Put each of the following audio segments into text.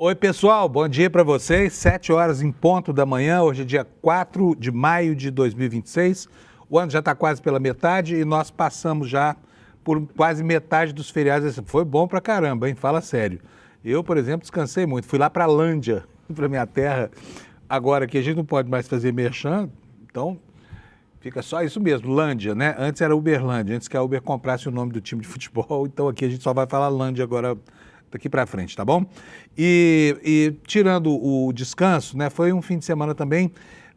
Oi, pessoal, bom dia para vocês. 7 horas em ponto da manhã, hoje é dia 4 de maio de 2026. O ano já está quase pela metade e nós passamos já por quase metade dos feriados. Foi bom pra caramba, hein? Fala sério. Eu, por exemplo, descansei muito. Fui lá para Lândia, para minha terra. Agora que a gente não pode mais fazer merchan, então fica só isso mesmo, Lândia, né? Antes era Uberlândia, antes que a Uber comprasse o nome do time de futebol, então aqui a gente só vai falar Lândia agora daqui para frente, tá bom? E tirando o descanso, né, foi um fim de semana também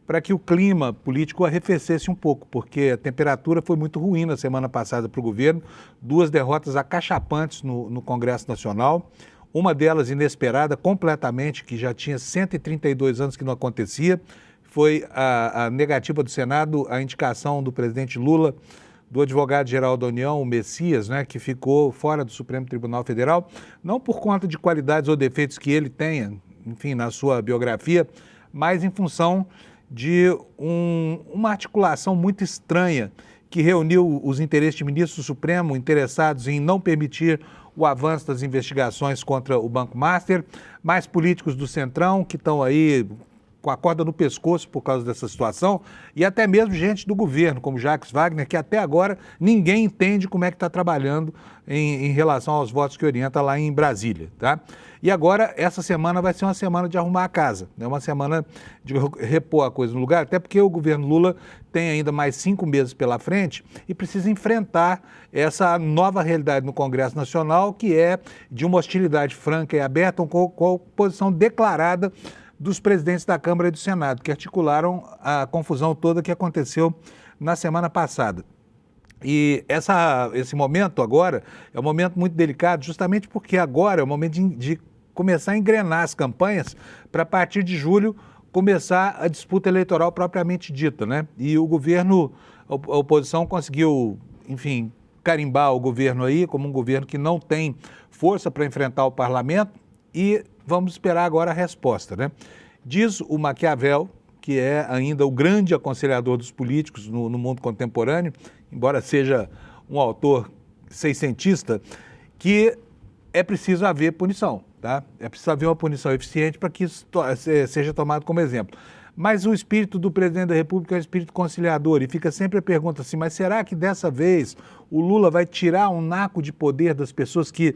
para que o clima político arrefecesse um pouco, porque a temperatura foi muito ruim na semana passada para o governo, 2 derrotas acachapantes no Congresso Nacional, uma delas inesperada completamente, que já tinha 132 anos que não acontecia, foi a negativa do Senado, a indicação do presidente Lula, do advogado-geral da União, o Messias, né, que ficou fora do Supremo Tribunal Federal, não por conta de qualidades ou defeitos que ele tenha, enfim, na sua biografia, mas em função de uma articulação muito estranha que reuniu os interesses de ministros do Supremo interessados em não permitir o avanço das investigações contra o Banco Master, mais políticos do Centrão que estão aí com a corda no pescoço por causa dessa situação, e até mesmo gente do governo, como Jacques Wagner, que até agora ninguém entende como é que está trabalhando em relação aos votos que orienta lá em Brasília, tá? E agora, essa semana vai ser uma semana de arrumar a casa, né? Uma semana de repor a coisa no lugar, até porque o governo Lula tem ainda mais 5 meses pela frente e precisa enfrentar essa nova realidade no Congresso Nacional, que é de uma hostilidade franca e aberta, com a oposição declarada dos presidentes da Câmara e do Senado, que articularam a confusão toda que aconteceu na semana passada. E esse momento agora é um momento muito delicado, justamente porque agora é o momento de começar a engrenar as campanhas para, a partir de julho, começar a disputa eleitoral propriamente dita, né? E o governo, a oposição conseguiu, enfim, carimbar o governo aí como um governo que não tem força para enfrentar o parlamento e vamos esperar agora a resposta, né? Diz o Maquiavel, que é ainda o grande aconselhador dos políticos no mundo contemporâneo, embora seja um autor seiscentista, que é preciso haver punição, tá? É preciso haver uma punição eficiente para que isso seja tomado como exemplo. Mas o espírito do presidente da República é um espírito conciliador e fica sempre a pergunta assim, mas será que dessa vez o Lula vai tirar um naco de poder das pessoas que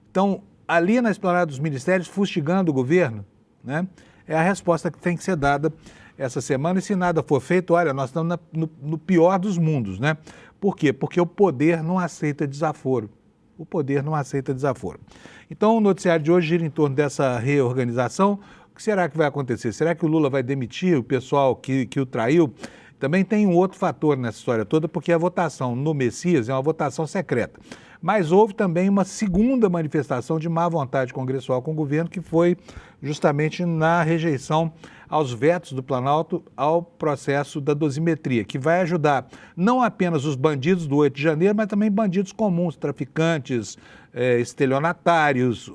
estão ali na esplanada dos ministérios, fustigando o governo, né? É a resposta que tem que ser dada essa semana, e se nada for feito, olha, nós estamos no pior dos mundos, né? Por quê? Porque o poder não aceita desaforo. O poder não aceita desaforo. Então, o noticiário de hoje gira em torno dessa reorganização. O que será que vai acontecer? Será que o Lula vai demitir o pessoal que o traiu? Também tem um outro fator nessa história toda, porque a votação no Messias é uma votação secreta. Mas houve também uma segunda manifestação de má vontade congressual com o governo, que foi justamente na rejeição aos vetos do Planalto ao processo da dosimetria, que vai ajudar não apenas os bandidos do 8 de janeiro, mas também bandidos comuns, traficantes, estelionatários,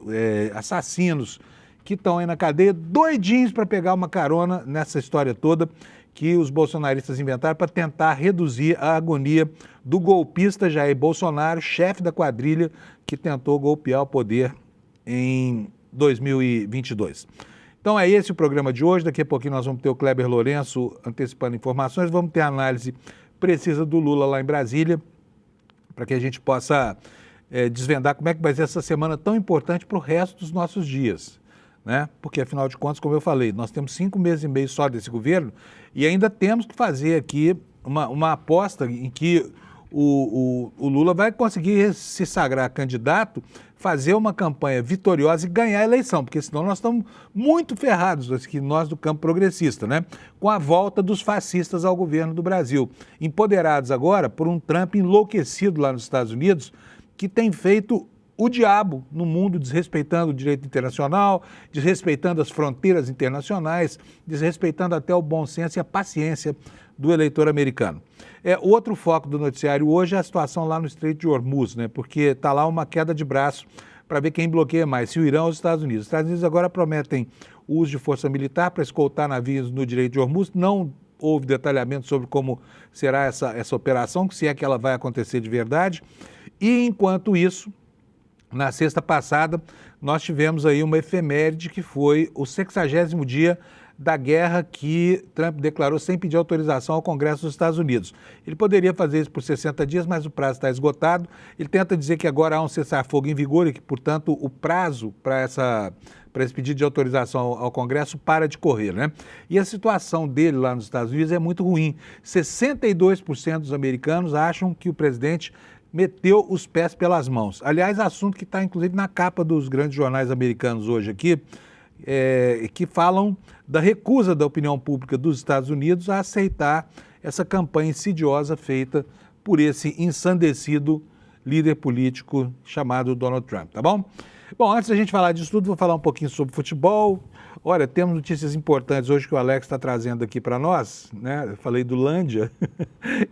assassinos, que estão aí na cadeia doidinhos para pegar uma carona nessa história toda que os bolsonaristas inventaram para tentar reduzir a agonia do golpista Jair Bolsonaro, chefe da quadrilha que tentou golpear o poder em 2022. Então é esse o programa de hoje. Daqui a pouquinho nós vamos ter o Kleber Lourenço antecipando informações, vamos ter a análise precisa do Lula lá em Brasília, para que a gente possa desvendar como é que vai ser essa semana tão importante para o resto dos nossos dias, né? Porque, afinal de contas, como eu falei, nós temos 5 meses e meio só desse governo e ainda temos que fazer aqui uma aposta em que o Lula vai conseguir se sagrar candidato, fazer uma campanha vitoriosa e ganhar a eleição, porque senão nós estamos muito ferrados, nós do campo progressista, né? Com a volta dos fascistas ao governo do Brasil, empoderados agora por um Trump enlouquecido lá nos Estados Unidos, que tem feito o diabo no mundo, desrespeitando o direito internacional, desrespeitando as fronteiras internacionais, desrespeitando até o bom senso e a paciência do eleitor americano. Outro foco do noticiário hoje é a situação lá no Estreito de Hormuz, né? Porque está lá uma queda de braço para ver quem bloqueia mais, se o Irã ou os Estados Unidos. Os Estados Unidos agora prometem o uso de força militar para escoltar navios no Estreito de Hormuz. Não houve detalhamento sobre como será essa operação, se é que ela vai acontecer de verdade. E, enquanto isso, Na sexta passada, nós tivemos aí uma efeméride que foi o 60º dia da guerra que Trump declarou sem pedir autorização ao Congresso dos Estados Unidos. Ele poderia fazer isso por 60 dias, mas o prazo está esgotado. Ele tenta dizer que agora há um cessar-fogo em vigor e que, portanto, o prazo para esse pedido de autorização ao Congresso para de correr, né? E a situação dele lá nos Estados Unidos é muito ruim. 62% dos americanos acham que o presidente meteu os pés pelas mãos. Aliás, assunto que está, inclusive, na capa dos grandes jornais americanos hoje aqui, que falam da recusa da opinião pública dos Estados Unidos a aceitar essa campanha insidiosa feita por esse ensandecido líder político chamado Donald Trump, tá bom? Bom, antes da gente falar disso tudo, vou falar um pouquinho sobre futebol. Olha, temos notícias importantes hoje que o Alex está trazendo aqui para nós, né? Eu falei do Lândia,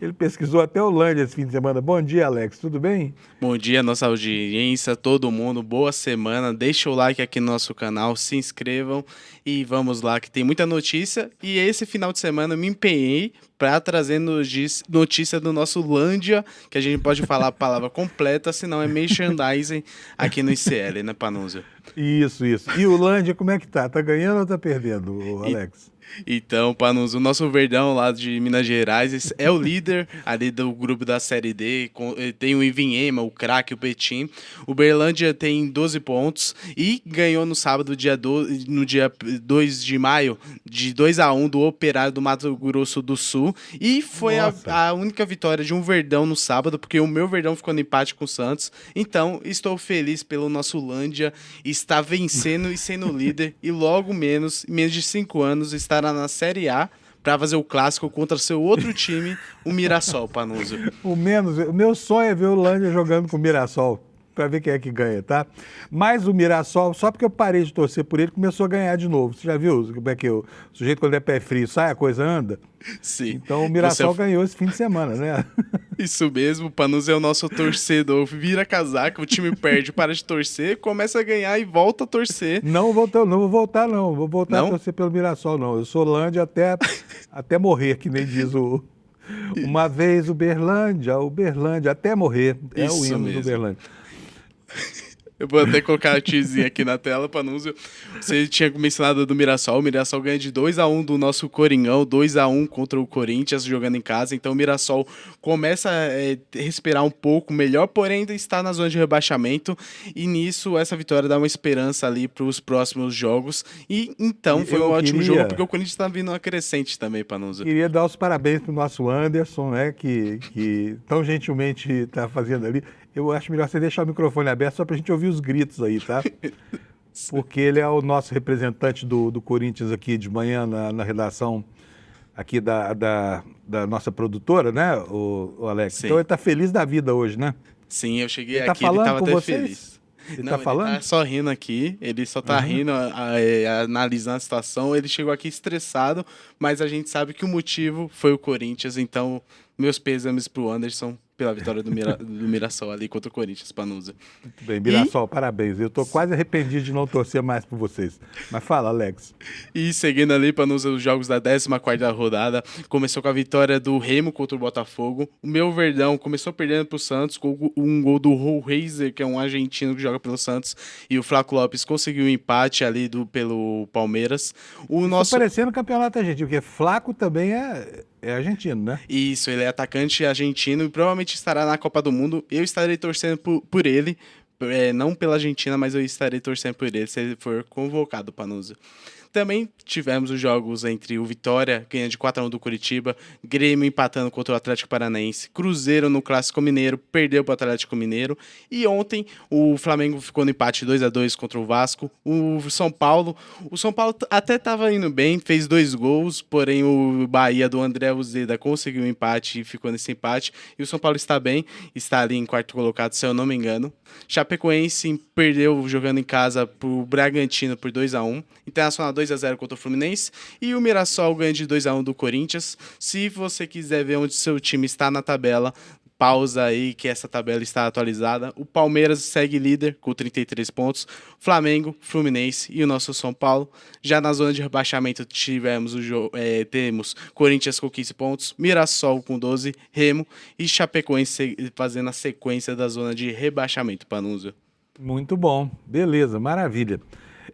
ele pesquisou até o Lândia esse fim de semana. Bom dia, Alex, tudo bem? Bom dia, nossa audiência, todo mundo, boa semana. Deixa o like aqui no nosso canal, se inscrevam e vamos lá, que tem muita notícia. E esse final de semana eu me empenhei para trazer notícia do nosso Lândia, que a gente pode falar a palavra completa, senão é merchandising aqui no ICL, né, Panunzio? Isso. E o Lândia, como é que tá? Tá ganhando ou tá perdendo, Alex? Então, Panunzio, o nosso Verdão lá de Minas Gerais é o líder ali do grupo da Série D. Tem o Ivinhema, o Craque, o Betim. O Berlândia tem 12 pontos e ganhou no sábado, no dia 2 de maio, de 2-1 do Operário do Mato Grosso do Sul. E foi a única vitória de um Verdão no sábado, porque o meu Verdão ficou no empate com o Santos. Então, estou feliz pelo nosso Lândia estar vencendo e sendo líder. E logo em menos de 5 anos, estará na Série A para fazer o clássico contra seu outro time, o Mirassol, Panunzio. O meu sonho é ver o Lândia jogando com o Mirassol, para ver quem é que ganha, tá? Mas o Mirassol, só porque eu parei de torcer por ele, começou a ganhar de novo. Você já viu como é que o sujeito, quando é pé frio, sai, a coisa anda? Sim. Então o Mirassol ganhou esse fim de semana, né? Isso mesmo, o Panunzio é o nosso torcedor, vira casaca, o time perde, para de torcer, começa a ganhar e volta a torcer. Não vou voltar a torcer pelo Mirassol, não. Eu sou Lândia até morrer, que nem diz o... Uma vez o Berlândia, até morrer. É Isso o hino mesmo. do Berlândia. Eu vou até colocar a tizinha aqui na tela, Panunzio. Você tinha mencionado do Mirassol. O Mirassol ganha de 2-1 do nosso Coringão, 2-1 contra o Corinthians, jogando em casa. Então o Mirassol começa a respirar um pouco melhor, porém ainda está na zona de rebaixamento. E nisso, essa vitória dá uma esperança ali para os próximos jogos. E então foi um ótimo jogo, porque o Corinthians está vindo uma crescente também, Panunzio. Queria dar os parabéns para o nosso Anderson, né, que tão gentilmente está fazendo ali. Eu acho melhor você deixar o microfone aberto só para a gente ouvir os gritos aí, tá? Porque ele é o nosso representante do Corinthians aqui de manhã na redação aqui da nossa produtora, né, o Alex? Sim. Então ele está feliz da vida hoje, né? Sim, eu cheguei ele aqui, tá ele estava até vocês? feliz. Ele Não, tá falando? Ele tá só rindo aqui, ele só tá rindo, analisando a situação. Ele chegou aqui estressado, mas a gente sabe que o motivo foi o Corinthians, então meus pêsames pro Anderson pela vitória do Mirassol ali contra o Corinthians, Panunzio. Muito bem, Mirassol, parabéns. Eu tô quase arrependido de não torcer mais por vocês. Mas fala, Alex. E seguindo ali, Panunzio, os jogos da 14ª rodada, começou com a vitória do Remo contra o Botafogo. O meu Verdão começou perdendo pro Santos, com um gol do Reiser, que é um argentino que joga pelo Santos, e o Flaco Lopes conseguiu um empate ali pelo Palmeiras. Tá parecendo campeonato argentino, porque Flaco também é argentino, né? Isso, ele é atacante argentino e provavelmente estará na Copa do Mundo. Eu estarei torcendo por ele, não pela Argentina, mas eu estarei torcendo por ele se ele for convocado, Panunzio. Também tivemos os jogos entre o Vitória, ganhando de 4-1 do Curitiba, Grêmio empatando contra o Atlético Paranaense, Cruzeiro no Clássico Mineiro, perdeu para o Atlético Mineiro, e ontem o Flamengo ficou no empate 2-2 contra o Vasco. O São Paulo até estava indo bem, fez 2 gols, porém o Bahia do André Uzeda conseguiu um empate e ficou nesse empate, e o São Paulo está bem, está ali em quarto colocado, se eu não me engano. Chapecoense perdeu jogando em casa para o Bragantino por 2-1, Internacional 2-0 contra o Fluminense, e o Mirassol ganha de 2-1 do Corinthians. Se você quiser ver onde seu time está na tabela, pausa aí que essa tabela está atualizada. O Palmeiras segue líder com 33 pontos, Flamengo, Fluminense e o nosso São Paulo. Já na zona de rebaixamento temos Corinthians com 15 pontos, Mirassol com 12, Remo e Chapecoense fazendo a sequência da zona de rebaixamento, Panunzio. Muito bom, beleza, maravilha.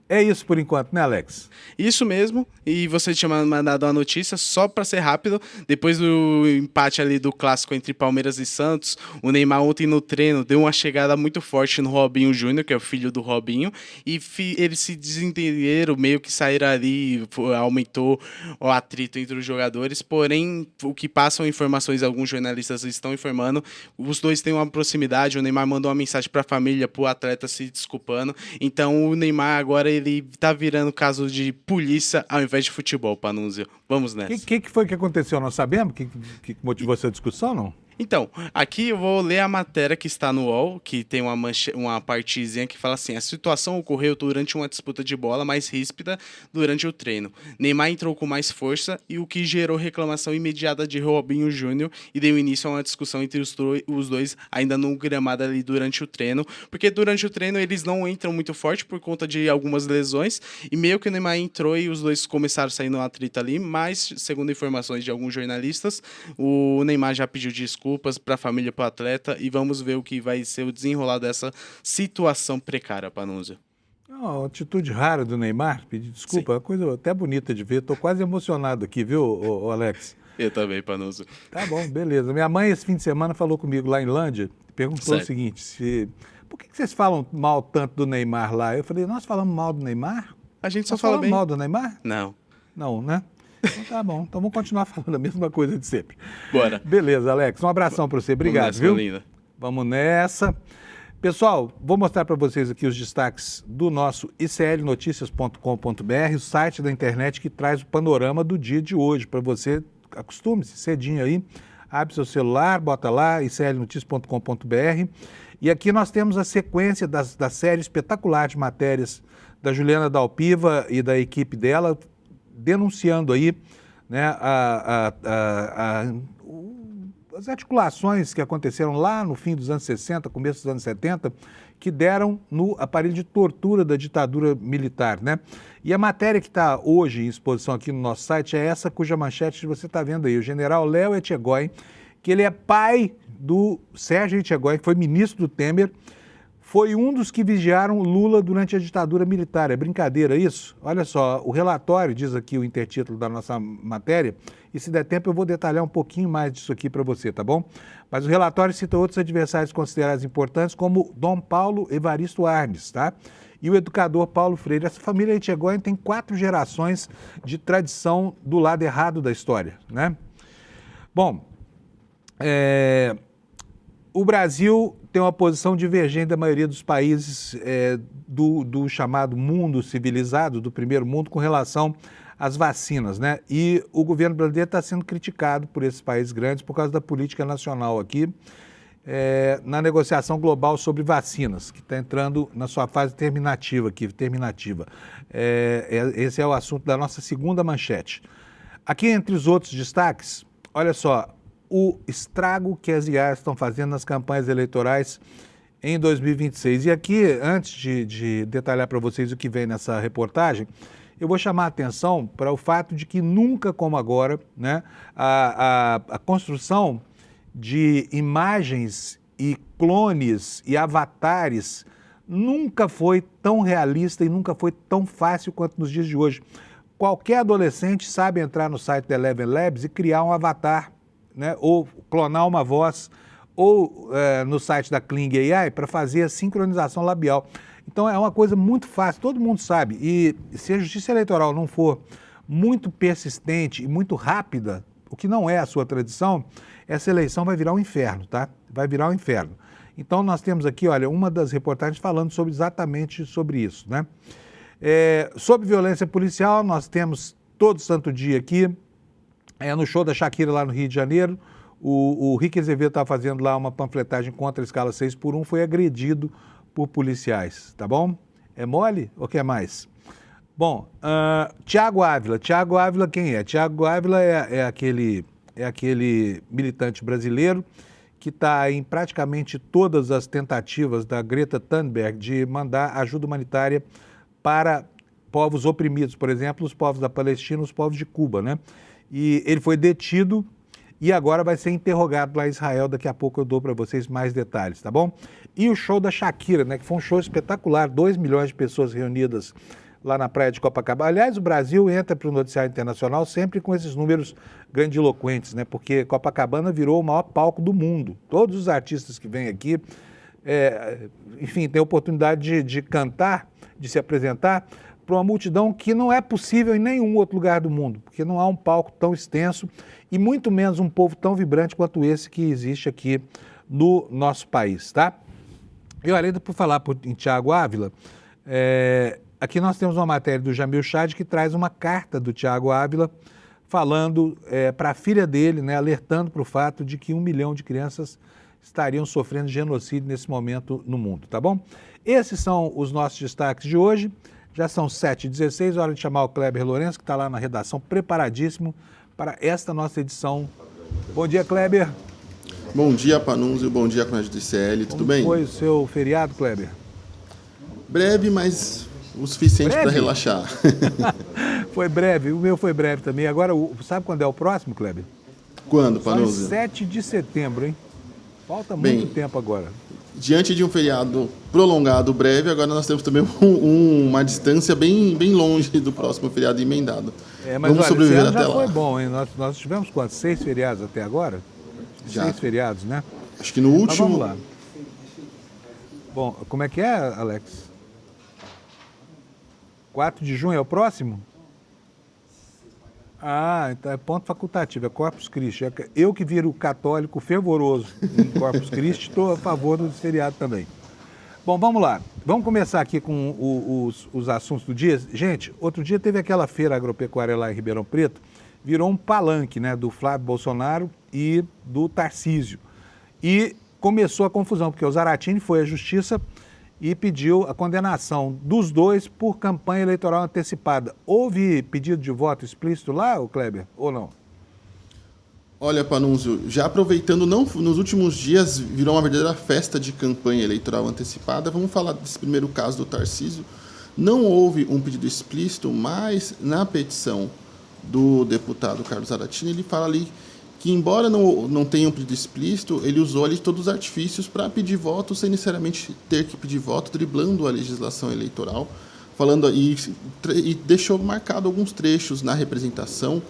É isso por enquanto, né, Alex? Isso mesmo, e você tinha mandado uma notícia, só para ser rápido, depois do empate ali do clássico entre Palmeiras e Santos, o Neymar ontem no treino deu uma chegada muito forte no Robinho Júnior, que é o filho do Robinho, e eles se desentenderam, meio que saíram ali, aumentou o atrito entre os jogadores, porém, o que passam informações, alguns jornalistas estão informando, os dois têm uma proximidade, o Neymar mandou uma mensagem para a família, para o atleta se desculpando, então o Neymar agora ele tá virando caso de polícia ao invés de futebol, Panunzio. Vamos nessa. O que foi que aconteceu? Nós sabemos? Que motivou essa discussão, não? Então, aqui eu vou ler a matéria que está no UOL, que tem uma partezinha que fala assim: a situação ocorreu durante uma disputa de bola mais ríspida durante o treino. Neymar entrou com mais força e o que gerou reclamação imediata de Robinho Júnior e deu início a uma discussão entre os dois ainda no gramado ali durante o treino, porque durante o treino eles não entram muito forte por conta de algumas lesões e meio que o Neymar entrou e os dois começaram a sair no atrito ali, mas segundo informações de alguns jornalistas, o Neymar já pediu desculpas para a família, para o atleta, e vamos ver o que vai ser o desenrolar dessa situação precária, Panunzio. Uma atitude rara do Neymar, pedir desculpa, é uma coisa até bonita de ver. Estou quase emocionado aqui, viu, Alex? Eu também, Panunzio. Tá bom, beleza. Minha mãe esse fim de semana falou comigo lá em Lândia, perguntou o seguinte, por que vocês falam mal tanto do Neymar lá? Eu falei, nós falamos mal do Neymar? A gente só fala bem. Mal do Neymar? Não. Não, né? Então tá bom, então vamos continuar falando a mesma coisa de sempre. Bora. Beleza, Alex, um abração para você, obrigado, Vamos nessa, viu? Linda. Vamos nessa. Pessoal, vou mostrar para vocês aqui os destaques do nosso iclnoticias.com.br, o site da internet que traz o panorama do dia de hoje, para você, acostume-se cedinho aí, abre seu celular, bota lá, iclnoticias.com.br, e aqui nós temos a sequência da série espetacular de matérias da Juliana Dalpiva e da equipe dela, denunciando aí, né, as articulações que aconteceram lá no fim dos anos 60, começo dos anos 70, que deram no aparelho de tortura da ditadura militar, né? E a matéria que está hoje em exposição aqui no nosso site é essa cuja manchete você está vendo aí, o general Léo Etchegóin, que ele é pai do Sérgio Etchegóin, que foi ministro do Temer, foi um dos que vigiaram Lula durante a ditadura militar. É brincadeira isso? Olha só, o relatório, diz aqui o intertítulo da nossa matéria, e se der tempo eu vou detalhar um pouquinho mais disso aqui para você, tá bom? Mas o relatório cita outros adversários considerados importantes, como Dom Paulo Evaristo Arnes, tá? E o educador Paulo Freire. Essa família Etchegóin tem 4 gerações de tradição do lado errado da história, né? Bom, o Brasil tem uma posição divergente da maioria dos países do chamado mundo civilizado, do primeiro mundo, com relação às vacinas, né? E o governo brasileiro está sendo criticado por esses países grandes por causa da política nacional aqui, na negociação global sobre vacinas, que está entrando na sua fase terminativa. Esse é o assunto da nossa segunda manchete. Aqui, entre os outros destaques, olha só, o estrago que as IAs estão fazendo nas campanhas eleitorais em 2026. E aqui, antes de detalhar para vocês o que vem nessa reportagem, eu vou chamar a atenção para o fato de que nunca como agora, né, a construção de imagens e clones e avatares nunca foi tão realista e nunca foi tão fácil quanto nos dias de hoje. Qualquer adolescente sabe entrar no site da Eleven Labs e criar um avatar, né, ou clonar uma voz, ou no site da Kling AI para fazer a sincronização labial. Então é uma coisa muito fácil, todo mundo sabe. E se a Justiça Eleitoral não for muito persistente e muito rápida, o que não é a sua tradição, essa eleição vai virar um inferno, tá? Vai virar um inferno. Então nós temos aqui, olha, uma das reportagens falando exatamente sobre isso, né? Sobre violência policial, nós temos todo santo dia aqui, no show da Shakira lá no Rio de Janeiro, o Rick Azevedo estava fazendo lá uma panfletagem contra a escala 6x1, foi agredido por policiais, tá bom? É mole ou quer mais? Bom, Thiago Ávila quem é? Thiago Ávila é aquele militante brasileiro que está em praticamente todas as tentativas da Greta Thunberg de mandar ajuda humanitária para povos oprimidos, por exemplo, os povos da Palestina, os povos de Cuba, né? E ele foi detido e agora vai ser interrogado lá em Israel. Daqui a pouco eu dou para vocês mais detalhes, tá bom? E o show da Shakira, né, que foi um show espetacular, 2 milhões de pessoas reunidas lá na praia de Copacabana. Aliás, o Brasil entra para o noticiário internacional sempre com esses números grandiloquentes, né, porque Copacabana virou o maior palco do mundo. Todos os artistas que vêm aqui, enfim, têm a oportunidade de cantar, de se apresentar para uma multidão que não é possível em nenhum outro lugar do mundo, porque não há um palco tão extenso e muito menos um povo tão vibrante quanto esse que existe aqui no nosso país, tá? E olha, ainda por falar em Thiago Ávila, aqui nós temos uma matéria do Jamil Chad que traz uma carta do Thiago Ávila falando para a filha dele, né, alertando para o fato de que 1 milhão de crianças estariam sofrendo genocídio nesse momento no mundo, tá bom? Esses são os nossos destaques de hoje. Já são 7h16, hora de chamar o Kleber Lourenço, que está lá na redação, preparadíssimo para esta nossa edição. Bom dia, Kleber. Bom dia, Panunzio. Bom dia, Comunidade do ICL. Tudo bem? Como foi o seu feriado, Kleber? Breve, mas o suficiente para relaxar. Foi breve, o meu foi breve também. Agora, sabe quando é o próximo, Kleber? Quando, Panunzio? 7 de setembro, hein? Falta muito tempo agora. Diante de um feriado prolongado, breve, agora nós temos também uma distância bem longe do próximo feriado emendado. Mas vamos sobreviver até lá. Já foi bom, hein? Nós tivemos quantos? 6 feriados até agora? Já. 6 feriados, né? Acho que no último... Mas vamos lá. Bom, como é que é, Alex? 4 de junho é o próximo? Ah, então é ponto facultativo, é Corpus Christi. Eu que viro católico fervoroso em Corpus Christi, estou a favor do feriado também. Bom, vamos lá. Vamos começar aqui com os assuntos do dia. Gente, outro dia teve aquela feira agropecuária lá em Ribeirão Preto, virou um palanque, né, do Flávio Bolsonaro e do Tarcísio. E começou a confusão, porque o Zaratini foi à justiça e pediu a condenação dos dois por campanha eleitoral antecipada. Houve pedido de voto explícito lá, Kleber, ou não? Olha, Panunzio, já aproveitando, nos últimos dias virou uma verdadeira festa de campanha eleitoral antecipada. Vamos falar desse primeiro caso do Tarcísio. Não houve um pedido explícito, mas na petição do deputado Carlos Zaratini, ele fala ali que, embora não tenha um pedido explícito, ele usou ali todos os artifícios para pedir voto sem necessariamente ter que pedir voto, driblando a legislação eleitoral, falando e deixou marcado alguns trechos na representação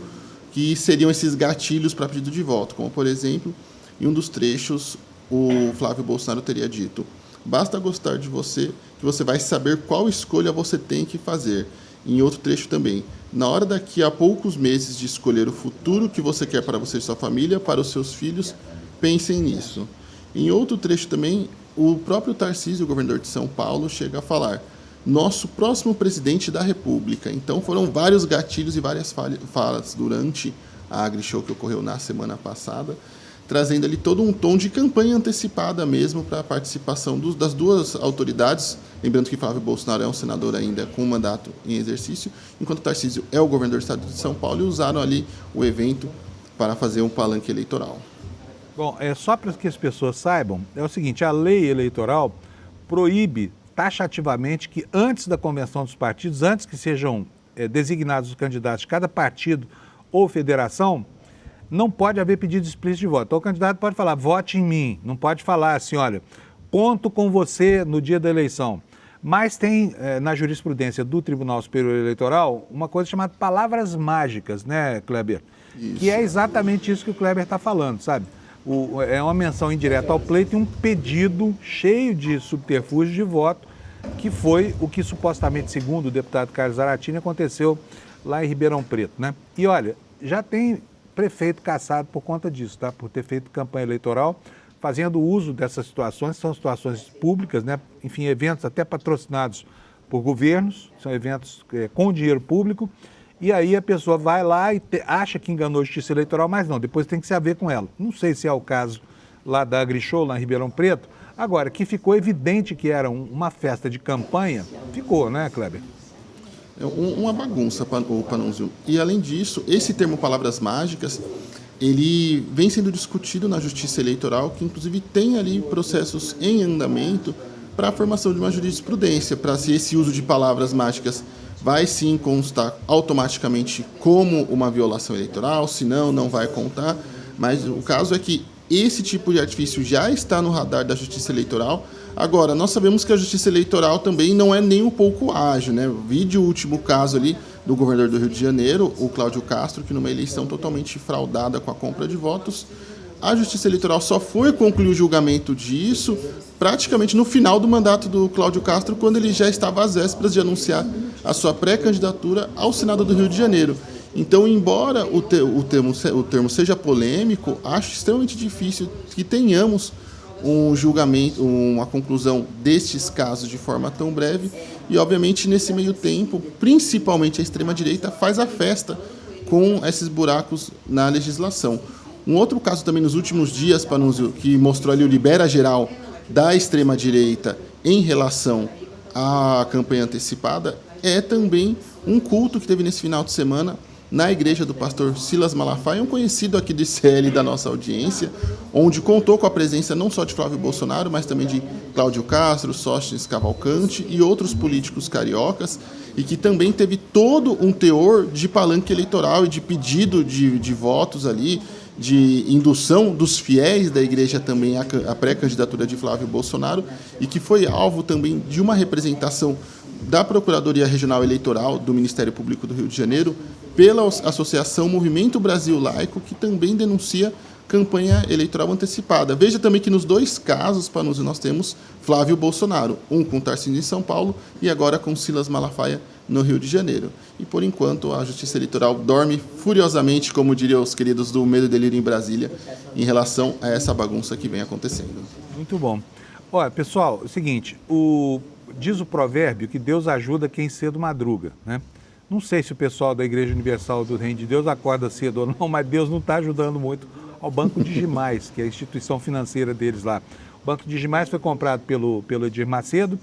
que seriam esses gatilhos para pedido de voto, como, por exemplo, em um dos trechos, o Flávio Bolsonaro teria dito: basta gostar de você, que você vai saber qual escolha você tem que fazer. Em outro trecho também: na hora daqui a poucos meses de escolher o futuro que você quer para você e sua família, para os seus filhos, pensem nisso. Em outro trecho também, o próprio Tarcísio, o governador de São Paulo, chega a falar: nosso próximo presidente da República. Então foram vários gatilhos e várias falas durante a AgriShow que ocorreu na semana passada, trazendo ali todo um tom de campanha antecipada mesmo para a participação das duas autoridades. Lembrando que Flávio Bolsonaro é um senador ainda com mandato em exercício, enquanto Tarcísio é o governador do estado de São Paulo, e usaram ali o evento para fazer um palanque eleitoral. Bom, só para que as pessoas saibam, é o seguinte: a lei eleitoral proíbe taxativamente que antes da convenção dos partidos, antes que sejam designados os candidatos de cada partido ou federação, não pode haver pedido explícito de voto. Então, o candidato pode falar: vote em mim. Não pode falar assim: olha, conto com você no dia da eleição. Mas tem, na jurisprudência do Tribunal Superior Eleitoral, uma coisa chamada palavras mágicas, né, Kleber? Isso. Que é exatamente isso que o Kleber está falando, sabe? É uma menção indireta ao pleito e um pedido cheio de subterfúgio de voto, que foi o que supostamente, segundo o deputado Carlos Zaratini, aconteceu lá em Ribeirão Preto, né? E olha, já tem prefeito cassado por conta disso, tá? Por ter feito campanha eleitoral, fazendo uso dessas situações, são situações públicas, né? Enfim, eventos até patrocinados por governos, são eventos com dinheiro público, e aí a pessoa vai lá e acha que enganou a justiça eleitoral, mas não, depois tem que se haver com ela. Não sei se é o caso lá da AgriShow, lá em Ribeirão Preto. Agora, que ficou evidente que era uma festa de campanha, ficou, né, Kleber? É uma bagunça, o Panunzio. E, além disso, esse termo palavras mágicas, ele vem sendo discutido na Justiça Eleitoral, que inclusive tem ali processos em andamento para a formação de uma jurisprudência, para se esse uso de palavras mágicas vai sim constar automaticamente como uma violação eleitoral, se não vai contar. Mas o caso é que esse tipo de artifício já está no radar da Justiça Eleitoral, Agora, nós sabemos que a Justiça Eleitoral também não é nem um pouco ágil, né? Vide o último caso ali do governador do Rio de Janeiro, o Cláudio Castro, que numa eleição totalmente fraudada com a compra de votos, a Justiça Eleitoral só foi concluir o julgamento disso praticamente no final do mandato do Cláudio Castro, quando ele já estava às vésperas de anunciar a sua pré-candidatura ao Senado do Rio de Janeiro. Então, embora o termo seja polêmico, acho extremamente difícil que tenhamos um julgamento, uma conclusão destes casos de forma tão breve. E, obviamente, nesse meio tempo, principalmente a extrema-direita faz a festa com esses buracos na legislação. Um outro caso também nos últimos dias, Panunzio, que mostrou ali o libera geral da extrema-direita em relação à campanha antecipada, é também um culto que teve nesse final de semana na igreja do pastor Silas Malafaia, um conhecido aqui do ICL da nossa audiência, onde contou com a presença não só de Flávio Bolsonaro, mas também de Cláudio Castro, Sóstenes Cavalcante e outros políticos cariocas, e que também teve todo um teor de palanque eleitoral e de pedido de votos ali, de indução dos fiéis da igreja também à pré-candidatura de Flávio Bolsonaro, e que foi alvo também de uma representação da Procuradoria Regional Eleitoral do Ministério Público do Rio de Janeiro, pela Associação Movimento Brasil Laico, que também denuncia campanha eleitoral antecipada. Veja também que nos dois casos, Panunzio, nós temos Flávio Bolsonaro, um com Tarcísio em São Paulo e agora com Silas Malafaia no Rio de Janeiro. E, por enquanto, a Justiça Eleitoral dorme furiosamente, como diriam os queridos do Medo e Delírio em Brasília, em relação a essa bagunça que vem acontecendo. Muito bom. Olha, pessoal, é o seguinte, diz o provérbio que Deus ajuda quem cedo madruga, né? Não sei se o pessoal da Igreja Universal do Reino de Deus acorda cedo ou não, mas Deus não está ajudando muito ao Banco Digimais, que é a instituição financeira deles lá. O Banco Digimais foi comprado pelo Edir Macedo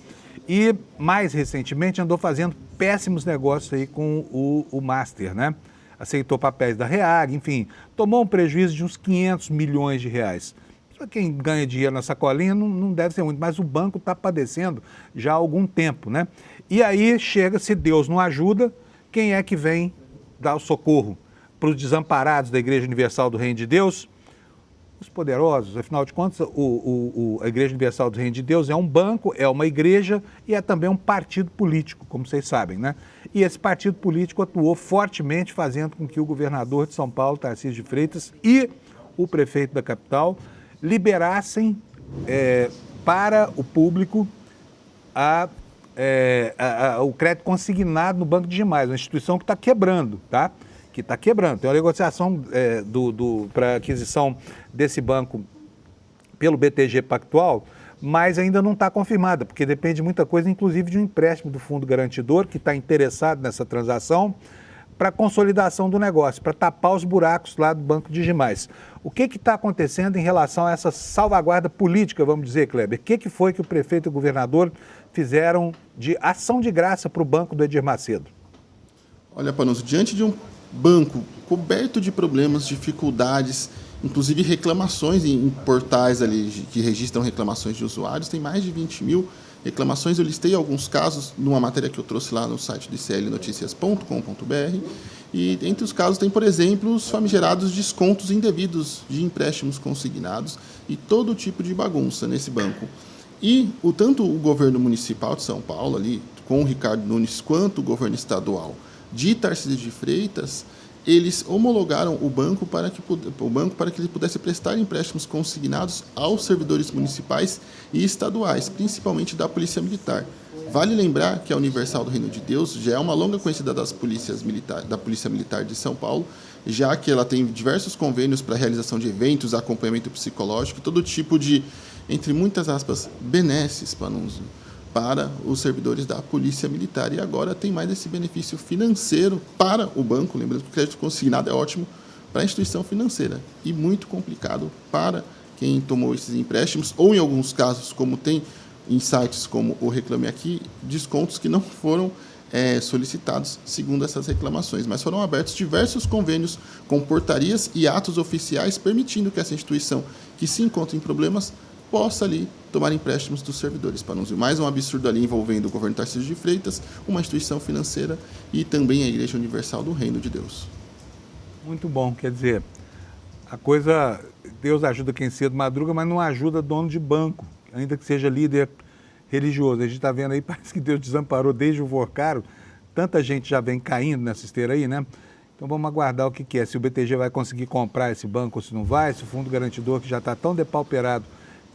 e, mais recentemente, andou fazendo péssimos negócios aí com o Master, né? Aceitou papéis da Reag, enfim, tomou um prejuízo de uns 500 milhões de reais. Para quem ganha dinheiro na sacolinha não deve ser muito, mas o banco está padecendo já há algum tempo, né? E aí chega, se Deus não ajuda, quem é que vem dar o socorro para os desamparados da Igreja Universal do Reino de Deus? Os poderosos. Afinal de contas, a Igreja Universal do Reino de Deus é um banco, é uma igreja e é também um partido político, como vocês sabem, né? E esse partido político atuou fortemente, fazendo com que o governador de São Paulo, Tarcísio de Freitas, e o prefeito da capital liberassem para o público o crédito consignado no Banco Digimais, uma instituição que está quebrando, tá? Que está quebrando. Tem uma negociação para aquisição desse banco pelo BTG Pactual, mas ainda não está confirmada, porque depende de muita coisa, inclusive de um empréstimo do Fundo Garantidor, que está interessado nessa transação, para consolidação do negócio, para tapar os buracos lá do Banco Digimais. O que está acontecendo em relação a essa salvaguarda política, vamos dizer, Kleber? O que foi que o prefeito e o governador fizeram de ação de graça para o banco do Edir Macedo? Olha, Panunzio, diante de um banco coberto de problemas, dificuldades, inclusive reclamações em portais ali que registram reclamações de usuários, tem mais de 20 mil reclamações. Eu listei alguns casos numa matéria que eu trouxe lá no site do iclnoticias.com.br, e entre os casos tem, por exemplo, os famigerados descontos indevidos de empréstimos consignados e todo tipo de bagunça nesse banco. E tanto o governo municipal de São Paulo, ali, com o Ricardo Nunes, quanto o governo estadual de Tarcísio de Freitas, eles homologaram o banco para que ele pudesse prestar empréstimos consignados aos servidores municipais e estaduais, principalmente da Polícia Militar. Vale lembrar que a Universal do Reino de Deus já é uma longa conhecida da Polícia Militar de São Paulo, já que ela tem diversos convênios para a realização de eventos, acompanhamento psicológico, todo tipo de, entre muitas aspas, benesses, Panunzio, para os servidores da Polícia Militar. E agora tem mais esse benefício financeiro para o banco. Lembrando que o crédito consignado é ótimo para a instituição financeira e muito complicado para quem tomou esses empréstimos, ou em alguns casos, como tem em sites como o Reclame Aqui, descontos que não foram solicitados segundo essas reclamações, mas foram abertos diversos convênios com portarias e atos oficiais permitindo que essa instituição que se encontra em problemas possa ali tomar empréstimos dos servidores. Panunzio, mais um absurdo ali envolvendo o governo Tarcísio de Freitas, uma instituição financeira e também a Igreja Universal do Reino de Deus. Muito bom, quer dizer, a coisa, Deus ajuda quem cedo madruga, mas não ajuda dono de banco, ainda que seja líder religioso. A gente está vendo aí, parece que Deus desamparou desde o Vorcaro, tanta gente já vem caindo nessa esteira aí, né? Então vamos aguardar o que é, se o BTG vai conseguir comprar esse banco ou se não vai, se o fundo garantidor, que já está tão depauperado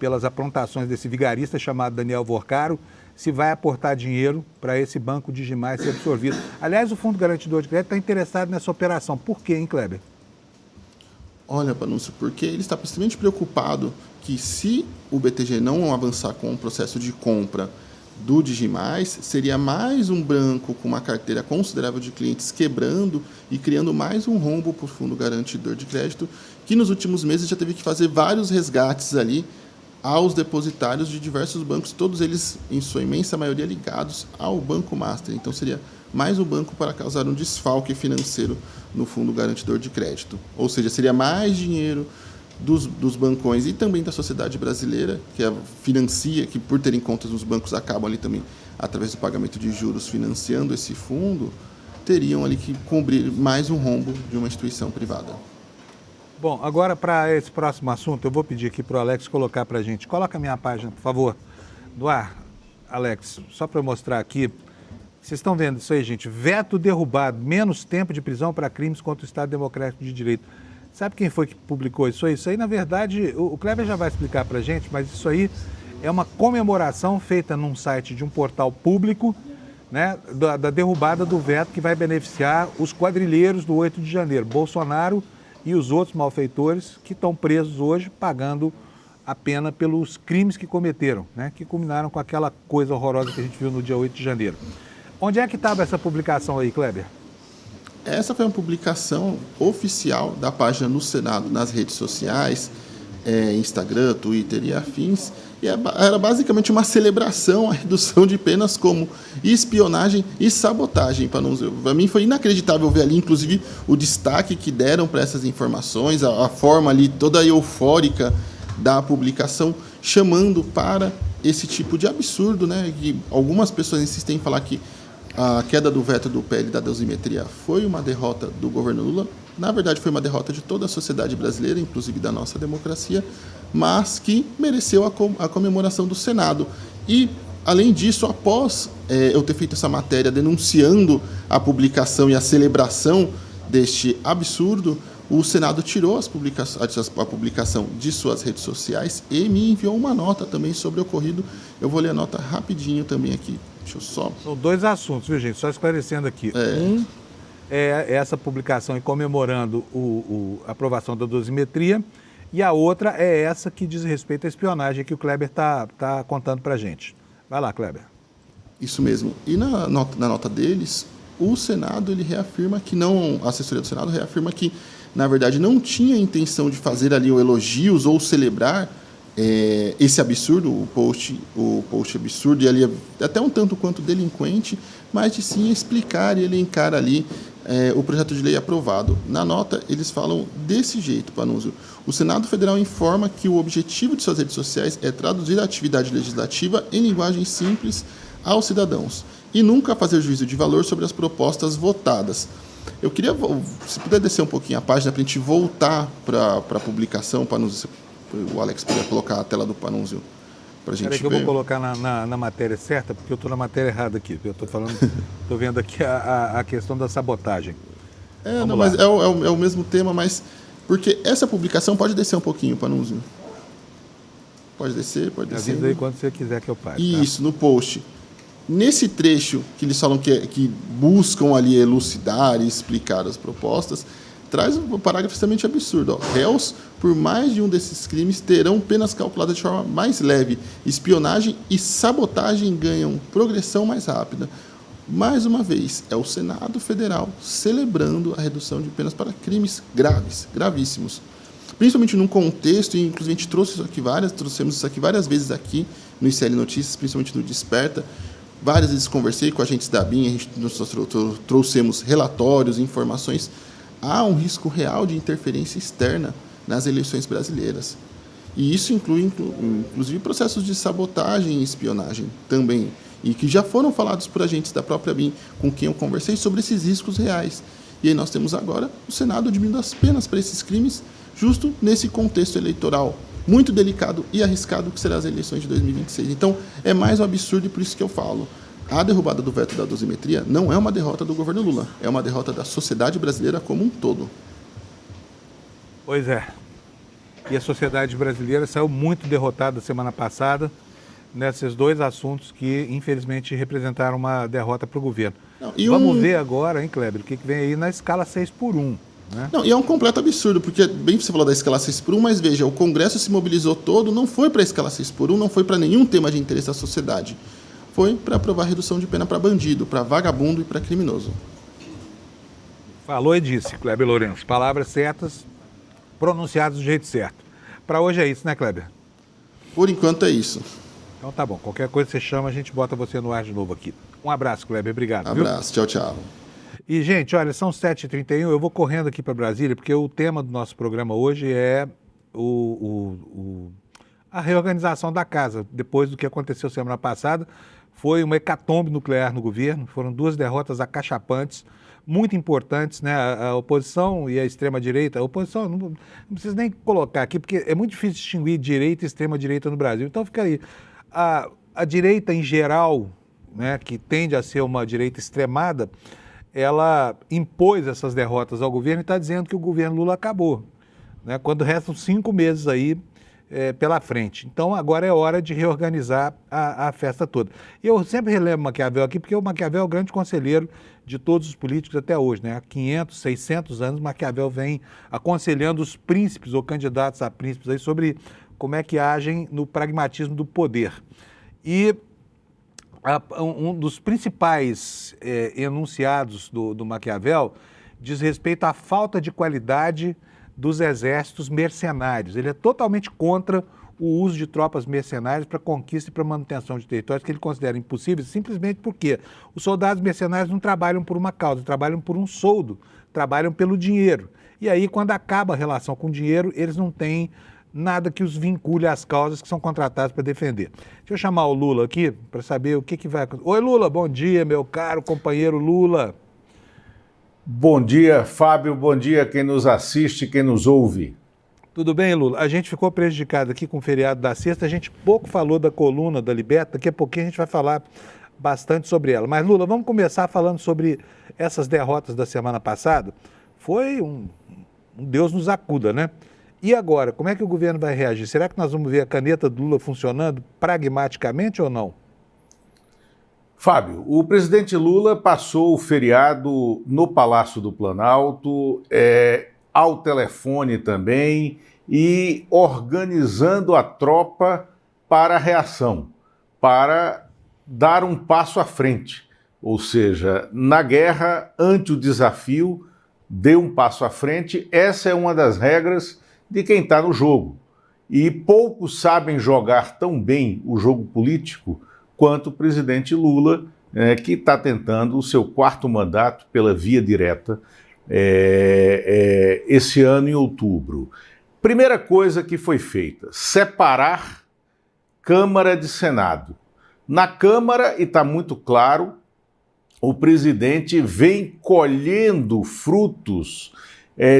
pelas aprontações desse vigarista chamado Daniel Vorcaro, se vai aportar dinheiro para esse banco Digimais ser absorvido. Aliás, o Fundo Garantidor de Crédito está interessado nessa operação. Por quê, hein, Kleber? Olha, Panúncio, porque ele está extremamente preocupado que se o BTG não avançar com o processo de compra do Digimais, seria mais um banco com uma carteira considerável de clientes quebrando e criando mais um rombo para o Fundo Garantidor de Crédito, que nos últimos meses já teve que fazer vários resgates ali aos depositários de diversos bancos, todos eles, em sua imensa maioria, ligados ao Banco Master. Então, seria mais um banco para causar um desfalque financeiro no Fundo Garantidor de Crédito. Ou seja, seria mais dinheiro dos bancões e também da sociedade brasileira, que financia, que por terem contas nos bancos acabam ali também, através do pagamento de juros, financiando esse fundo, teriam ali que cobrir mais um rombo de uma instituição privada. Bom, agora para esse próximo assunto, eu vou pedir aqui para o Alex colocar para a gente. Coloca a minha página, por favor, no ar, Alex, só para eu mostrar aqui. Vocês estão vendo isso aí, gente? Veto derrubado, menos tempo de prisão para crimes contra o Estado Democrático de Direito. Sabe quem foi que publicou isso aí? Isso aí, na verdade, o Kleber já vai explicar para a gente, mas isso aí é uma comemoração feita num site de um portal público, né, da derrubada do veto que vai beneficiar os quadrilheiros do 8 de janeiro, Bolsonaro e os outros malfeitores que estão presos hoje pagando a pena pelos crimes que cometeram, né, que culminaram com aquela coisa horrorosa que a gente viu no dia 8 de janeiro. Onde é que estava essa publicação aí, Kleber? Essa foi uma publicação oficial da página no Senado, nas redes sociais, Instagram, Twitter e afins. E era basicamente uma celebração à redução de penas como espionagem e sabotagem. Para mim foi inacreditável ver ali, inclusive, o destaque que deram para essas informações, a forma ali toda eufórica da publicação, chamando para esse tipo de absurdo, né? Que algumas pessoas insistem em falar que a queda do veto do PL da dosimetria foi uma derrota do governo Lula. Na verdade, foi uma derrota de toda a sociedade brasileira, inclusive da nossa democracia, mas que mereceu a comemoração do Senado. E, além disso, após eu ter feito essa matéria denunciando a publicação e a celebração deste absurdo, o Senado tirou a publicação de suas redes sociais e me enviou uma nota também sobre o ocorrido. Eu vou ler a nota rapidinho também aqui. Deixa eu só... São dois assuntos, viu, gente? Só esclarecendo aqui. Um é essa publicação comemorando a aprovação da dosimetria, e a outra é essa que diz respeito à espionagem que o Kleber está contando para a gente. Vai lá, Kleber. Isso mesmo. E na nota deles, o Senado ele reafirma que não... A assessoria do Senado reafirma que, na verdade, não tinha intenção de fazer ali elogios ou celebrar esse absurdo, o post absurdo, e ali até um tanto quanto delinquente, mas de sim explicar e elencar ali o projeto de lei aprovado. Na nota, eles falam desse jeito, Panúncio. O Senado Federal informa que o objetivo de suas redes sociais é traduzir a atividade legislativa em linguagem simples aos cidadãos e nunca fazer juízo de valor sobre as propostas votadas. Eu queria, se puder descer um pouquinho a página para a gente voltar para a publicação, Panúncio. O Alex podia colocar a tela do Panúncio para a gente ver. Peraí que eu vou colocar na matéria certa, porque eu estou na matéria errada aqui. Eu estou vendo aqui a questão da sabotagem. Mas é o mesmo tema, mas porque essa publicação pode descer um pouquinho, Panúncio. Pode descer, pode descer. Avisa aí quando você quiser que eu pare. Isso, tá? No post. Nesse trecho que eles falam que buscam ali elucidar e explicar as propostas, traz um parágrafo extremamente absurdo. Réus, por mais de um desses crimes, terão penas calculadas de forma mais leve. Espionagem e sabotagem ganham progressão mais rápida. Mais uma vez, é o Senado Federal celebrando a redução de penas para crimes graves, gravíssimos. Principalmente num contexto, e inclusive a gente trouxemos isso aqui várias vezes aqui no ICL Notícias, principalmente no Desperta. Várias vezes conversei com agentes da BIM, nós trouxemos relatórios, informações. Há um risco real de interferência externa nas eleições brasileiras. E isso inclui, inclusive, processos de sabotagem e espionagem também, e que já foram falados por agentes da própria BIM, com quem eu conversei sobre esses riscos reais. E aí nós temos agora o Senado diminuindo as penas para esses crimes, justo nesse contexto eleitoral. muito delicado e arriscado que serão as eleições de 2026. Então, é mais um absurdo e por isso que eu falo. A derrubada do veto da dosimetria não é uma derrota do governo Lula, é uma derrota da sociedade brasileira como um todo. Pois é. E a sociedade brasileira saiu muito derrotada semana passada nesses dois assuntos que, infelizmente, representaram uma derrota para o governo. Vamos ver agora, hein, Kleber, o que vem aí na escala 6x1. Né? Não, e é um completo absurdo, porque, bem você falou da escala 6x1, mas veja, o Congresso se mobilizou todo, não foi para a escala 6x1, não foi para nenhum tema de interesse da sociedade. Foi para aprovar redução de pena para bandido, para vagabundo e para criminoso. Falou e disse, Kleber Lourenço. Palavras certas, pronunciadas do jeito certo. Para hoje é isso, né, Kleber? Por enquanto é isso. Então tá bom. Qualquer coisa você chama, a gente bota você no ar de novo aqui. Um abraço, Kleber. Obrigado. Abraço. Viu? Tchau, tchau. E, gente, olha, são 7h31. Eu vou correndo aqui para Brasília, porque o tema do nosso programa hoje é a reorganização da casa. Depois do que aconteceu semana passada, foi uma hecatombe nuclear no governo. Foram 2 derrotas acachapantes, muito importantes, né? A oposição e a extrema-direita. A oposição, não precisa nem colocar aqui, porque é muito difícil distinguir direita e extrema-direita no Brasil. Então fica aí. A direita em geral, né, que tende a ser uma direita extremada, ela impôs essas derrotas ao governo e está dizendo que o governo Lula acabou, né, quando restam 5 meses aí pela frente. Então agora é hora de reorganizar a festa toda. E eu sempre relembro Maquiavel aqui, porque o Maquiavel é o grande conselheiro de todos os políticos até hoje, né? Há 500, 600 anos, Maquiavel vem aconselhando os príncipes ou candidatos a príncipes aí sobre como é que agem no pragmatismo do poder. E um dos principais enunciados do Maquiavel diz respeito à falta de qualidade dos exércitos mercenários. Ele é totalmente contra o uso de tropas mercenárias para conquista e para manutenção de territórios que ele considera impossíveis, simplesmente porque os soldados mercenários não trabalham por uma causa, trabalham por um soldo, trabalham pelo dinheiro. E aí, quando acaba a relação com o dinheiro, eles não têm nada que os vincule às causas que são contratados para defender. Deixa eu chamar o Lula aqui para saber o que vai acontecer. Oi, Lula, bom dia, meu caro companheiro Lula. Bom dia, Fábio, bom dia quem nos assiste, quem nos ouve. Tudo bem, Lula? A gente ficou prejudicado aqui com o feriado da sexta, a gente pouco falou da coluna da Liberta, daqui a pouquinho a gente vai falar bastante sobre ela. Mas, Lula, vamos começar falando sobre essas derrotas da semana passada. Foi um Deus nos acuda, né? E agora, como é que o governo vai reagir? Será que nós vamos ver a caneta do Lula funcionando pragmaticamente ou não? Fábio, o presidente Lula passou o feriado no Palácio do Planalto, ao telefone também, e organizando a tropa para a reação, para dar um passo à frente. Ou seja, na guerra, ante o desafio, dê um passo à frente. Essa é uma das regras de quem está no jogo. E poucos sabem jogar tão bem o jogo político quanto o presidente Lula, que está tentando o seu 4º mandato pela via direta esse ano em outubro. Primeira coisa que foi feita, separar Câmara de Senado. Na Câmara, e está muito claro, o presidente vem colhendo frutos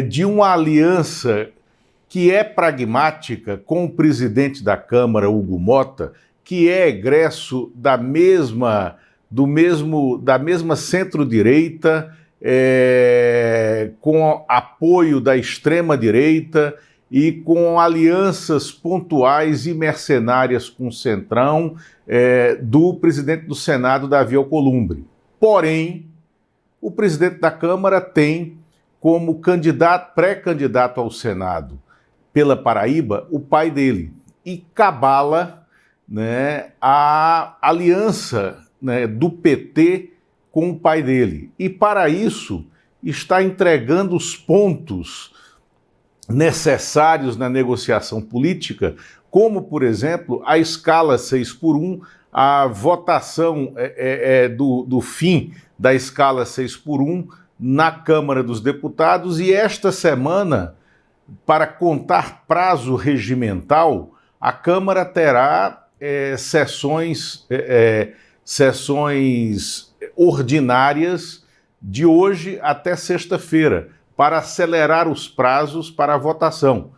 de uma aliança que é pragmática com o presidente da Câmara, Hugo Mota, que é egresso da mesma centro-direita, com apoio da extrema-direita e com alianças pontuais e mercenárias com o Centrão, do presidente do Senado, Davi Alcolumbre. Porém, o presidente da Câmara tem como pré-candidato ao Senado pela Paraíba o pai dele, e cabala, né, a aliança, né, do PT com o pai dele. E para isso está entregando os pontos necessários na negociação política, como, por exemplo, a escala 6x1, a votação do fim da escala 6x1 na Câmara dos Deputados, e esta semana, para contar prazo regimental, a Câmara terá sessões ordinárias de hoje até sexta-feira, para acelerar os prazos para a votação.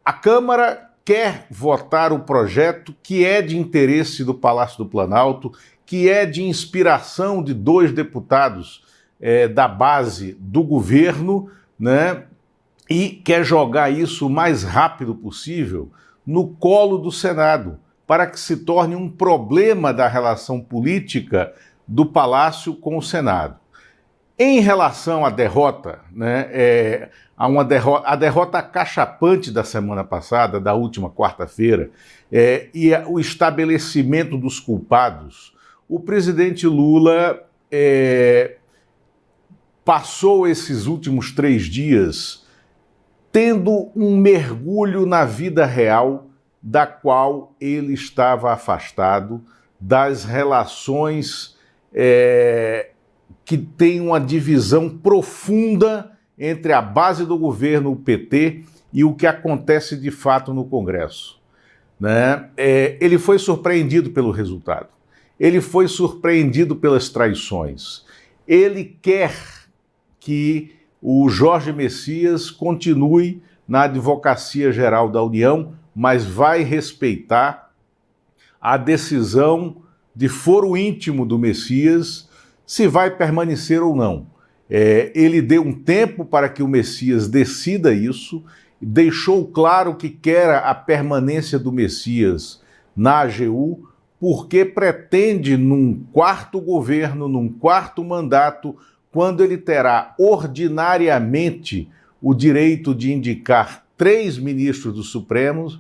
A Câmara quer votar o projeto que é de interesse do Palácio do Planalto, que é de inspiração de 2 deputados da base do governo, né? E quer jogar isso o mais rápido possível no colo do Senado, para que se torne um problema da relação política do Palácio com o Senado. Em relação à derrota, né, a derrota acachapante da semana passada, da última quarta-feira, e o estabelecimento dos culpados, o presidente Lula passou esses últimos 3 dias tendo um mergulho na vida real da qual ele estava afastado, das relações que tem uma divisão profunda entre a base do governo, o PT, e o que acontece de fato no Congresso, né? Ele foi surpreendido pelo resultado, ele foi surpreendido pelas traições, ele quer que o Jorge Messias continue na Advocacia Geral da União, mas vai respeitar a decisão de foro íntimo do Messias, se vai permanecer ou não. Ele deu um tempo para que o Messias decida isso, deixou claro que quer a permanência do Messias na AGU, porque pretende, num 4º governo, num 4º mandato, quando ele terá ordinariamente o direito de indicar 3 ministros do Supremo,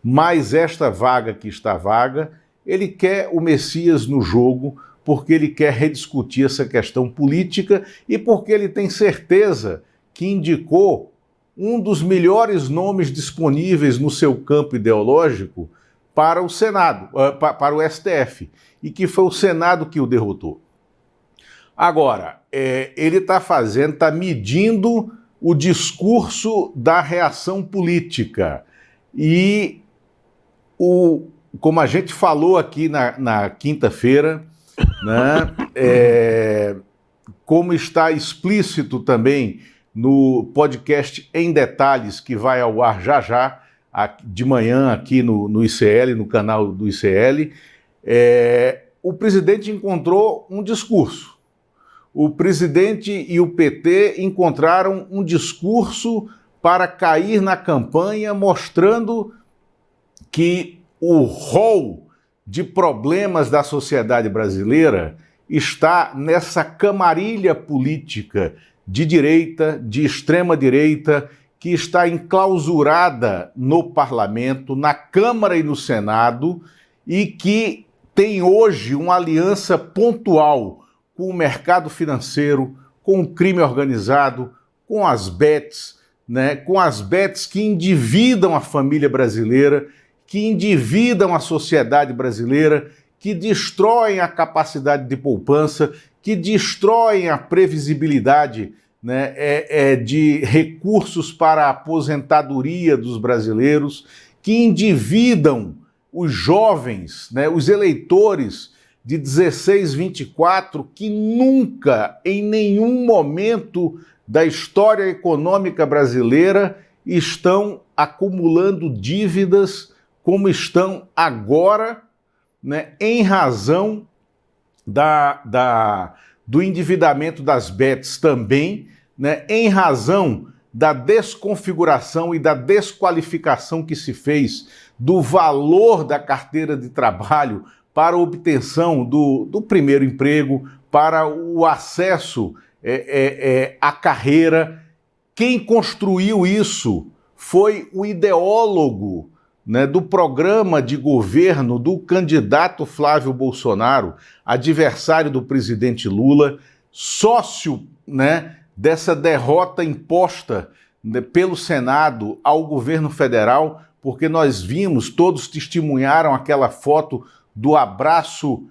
mais esta vaga que está vaga, ele quer o Messias no jogo, porque ele quer rediscutir essa questão política e porque ele tem certeza que indicou um dos melhores nomes disponíveis no seu campo ideológico para o Senado, para o STF, e que foi o Senado que o derrotou. Agora, ele está medindo o discurso da reação política. E, como a gente falou aqui na quinta-feira, né, como está explícito também no podcast Em Detalhes, que vai ao ar já, de manhã aqui no ICL, no canal do ICL, o presidente encontrou um discurso. O presidente e o PT encontraram um discurso para cair na campanha, mostrando que o rol de problemas da sociedade brasileira está nessa camarilha política de direita, de extrema-direita, que está enclausurada no parlamento, na Câmara e no Senado, e que tem hoje uma aliança pontual com o mercado financeiro, com o crime organizado, com as bets, né, com as bets que endividam a família brasileira, que endividam a sociedade brasileira, que destroem a capacidade de poupança, que destroem a previsibilidade, né, de recursos para a aposentadoria dos brasileiros, que endividam os jovens, né, os eleitores de 16, 24, que nunca, em nenhum momento da história econômica brasileira, estão acumulando dívidas como estão agora, né, em razão do endividamento das bets também, né, em razão da desconfiguração e da desqualificação que se fez do valor da carteira de trabalho para a obtenção do primeiro emprego, para o acesso à carreira. Quem construiu isso foi o ideólogo, né, do programa de governo do candidato Flávio Bolsonaro, adversário do presidente Lula, sócio, né, dessa derrota imposta, né, pelo Senado ao governo federal, porque nós vimos, todos testemunharam aquela foto do abraço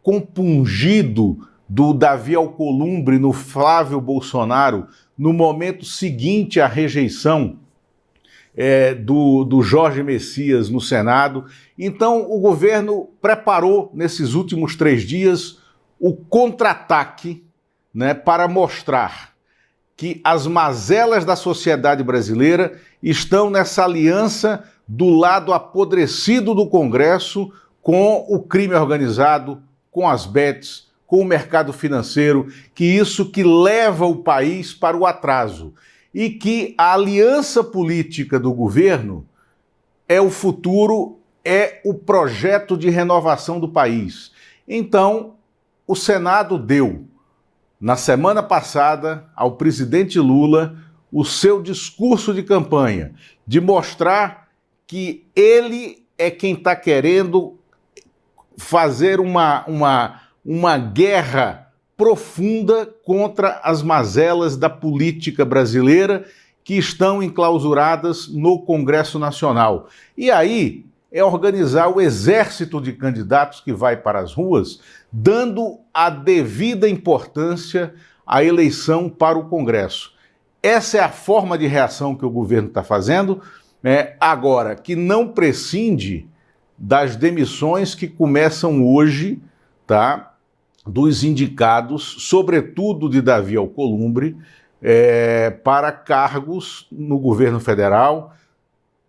compungido do Davi Alcolumbre no Flávio Bolsonaro, no momento seguinte à rejeição do Jorge Messias no Senado. Então, o governo preparou, nesses últimos 3 dias, o contra-ataque, né, para mostrar que as mazelas da sociedade brasileira estão nessa aliança do lado apodrecido do Congresso com o crime organizado, com as bets, com o mercado financeiro, que isso que leva o país para o atraso e que a aliança política do governo é o futuro, é o projeto de renovação do país. Então, o Senado deu, na semana passada, ao presidente Lula o seu discurso de campanha, de mostrar que ele é quem está querendo fazer uma guerra profunda contra as mazelas da política brasileira que estão enclausuradas no Congresso Nacional. E aí é organizar o exército de candidatos que vai para as ruas, dando a devida importância à eleição para o Congresso. Essa é a forma de reação que o governo está fazendo, agora, que não prescinde das demissões que começam hoje, tá? Dos indicados, sobretudo de Davi Alcolumbre, para cargos no governo federal,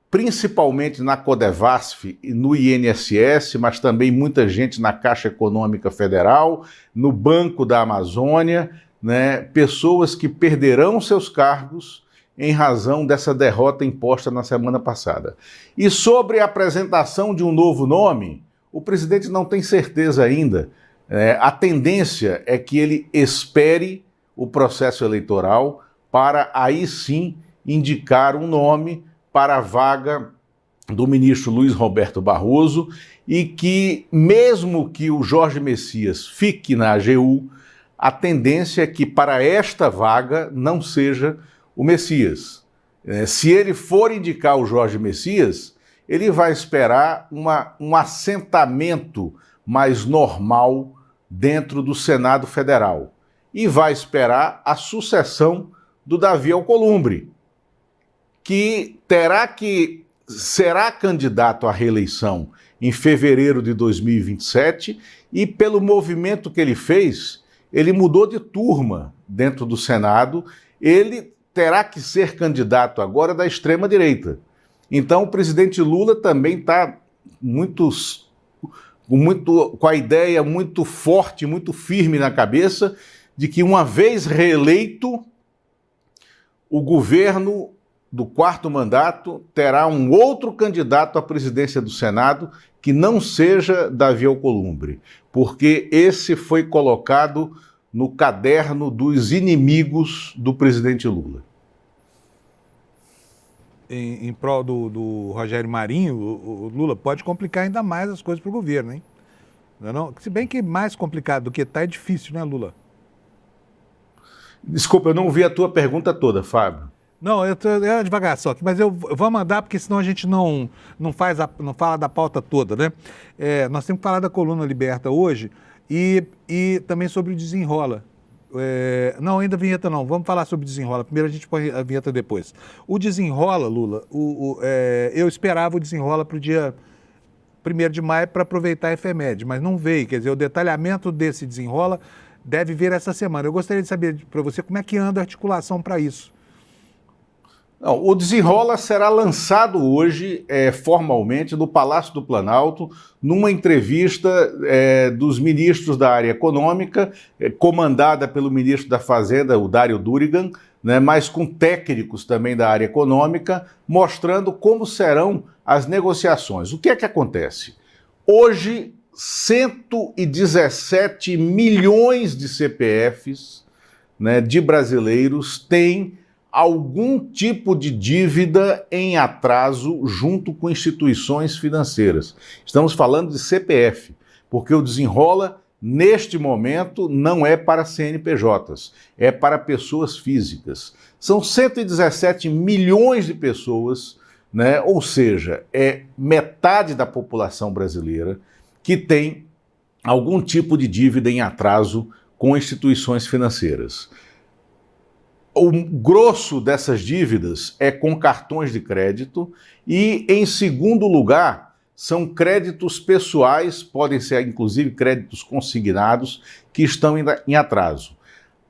principalmente na Codevasf e no INSS, mas também muita gente na Caixa Econômica Federal, no Banco da Amazônia, né? Pessoas que perderão seus cargos em razão dessa derrota imposta na semana passada. E sobre a apresentação de um novo nome, o presidente não tem certeza ainda. A tendência é que ele espere o processo eleitoral para aí sim indicar um nome para a vaga do ministro Luiz Roberto Barroso e que, mesmo que o Jorge Messias fique na AGU, a tendência é que para esta vaga não seja o Messias. Se ele for indicar o Jorge Messias, ele vai esperar um assentamento mais normal dentro do Senado Federal e vai esperar a sucessão do Davi Alcolumbre, que será candidato à reeleição em fevereiro de 2027 e pelo movimento que ele fez, ele mudou de turma dentro do Senado, ele terá que ser candidato agora da extrema-direita. Então o presidente Lula também está com a ideia muito forte, muito firme na cabeça de que uma vez reeleito, o governo do quarto mandato terá um outro candidato à presidência do Senado que não seja Davi Alcolumbre, porque esse foi colocado no caderno dos inimigos do presidente Lula. Em prol do Rogério Marinho, o Lula pode complicar ainda mais as coisas para o governo, hein? Não? Se bem que mais complicado do que está é difícil, né, Lula? Desculpa, eu não ouvi a tua pergunta toda, Fábio. Não, eu devagar só, mas eu vou mandar porque senão a gente não fala da pauta toda, né? Nós temos que falar da coluna Liberta hoje e também sobre o Desenrola. Não, ainda a vinheta não, vamos falar sobre o Desenrola. Primeiro a gente põe a vinheta depois. O Desenrola, Lula, eu esperava o Desenrola para o dia 1º de maio para aproveitar a efeméride, mas não veio. Quer dizer, o detalhamento desse Desenrola deve vir essa semana. Eu gostaria de saber para você como é que anda a articulação para isso. Não, o Desenrola será lançado hoje formalmente no Palácio do Planalto, numa entrevista dos ministros da área econômica, comandada pelo ministro da Fazenda, o Dário Durigan, né, mas com técnicos também da área econômica, mostrando como serão as negociações. O que é que acontece? Hoje, 117 milhões de CPFs, né, de brasileiros têm algum tipo de dívida em atraso junto com instituições financeiras. Estamos falando de CPF, porque o Desenrola, neste momento, não é para CNPJs, é para pessoas físicas. São 117 milhões de pessoas, né? Ou seja, é metade da população brasileira que tem algum tipo de dívida em atraso com instituições financeiras. O grosso dessas dívidas é com cartões de crédito e, em segundo lugar, são créditos pessoais, podem ser inclusive créditos consignados, que estão em atraso.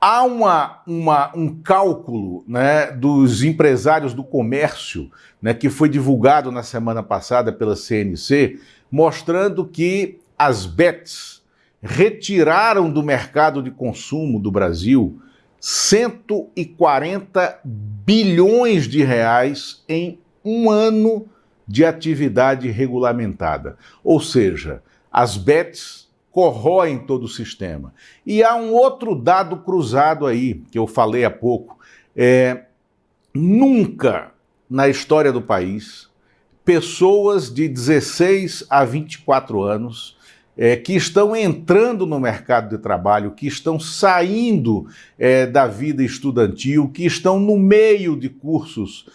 Há um cálculo, né, dos empresários do comércio, né, que foi divulgado na semana passada pela CNC, mostrando que as bets retiraram do mercado de consumo do Brasil 140 bilhões de reais em um ano de atividade regulamentada. Ou seja, as bets corroem todo o sistema. E há um outro dado cruzado aí, que eu falei há pouco. Nunca na história do país, pessoas de 16 a 24 anos que estão entrando no mercado de trabalho, que estão saindo da vida estudantil, que estão no meio de cursos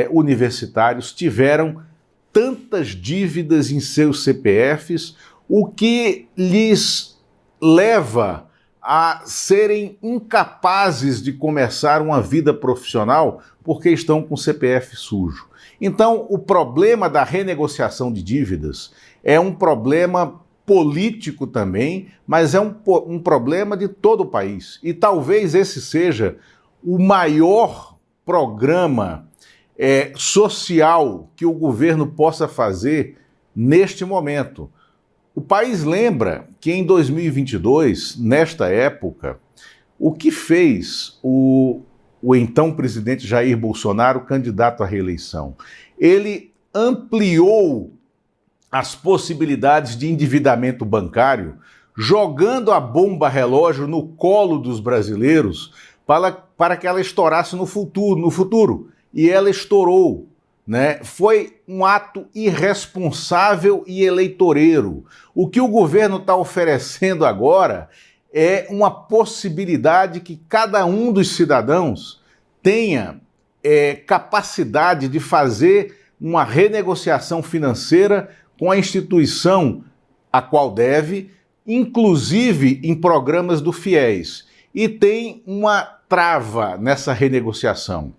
universitários, tiveram tantas dívidas em seus CPFs, o que lhes leva a serem incapazes de começar uma vida profissional porque estão com o CPF sujo. Então, o problema da renegociação de dívidas é um problema político também, mas é um problema de todo o país. E talvez esse seja o maior programa social que o governo possa fazer neste momento. O país lembra que em 2022, nesta época, o que fez o então presidente Jair Bolsonaro, candidato à reeleição? Ele ampliou as possibilidades de endividamento bancário, jogando a bomba relógio no colo dos brasileiros para que ela estourasse no futuro. E ela estourou. Né? Foi um ato irresponsável e eleitoreiro. O que o governo está oferecendo agora é uma possibilidade que cada um dos cidadãos tenha capacidade de fazer uma renegociação financeira com a instituição a qual deve, inclusive em programas do FIES. E tem uma trava nessa renegociação.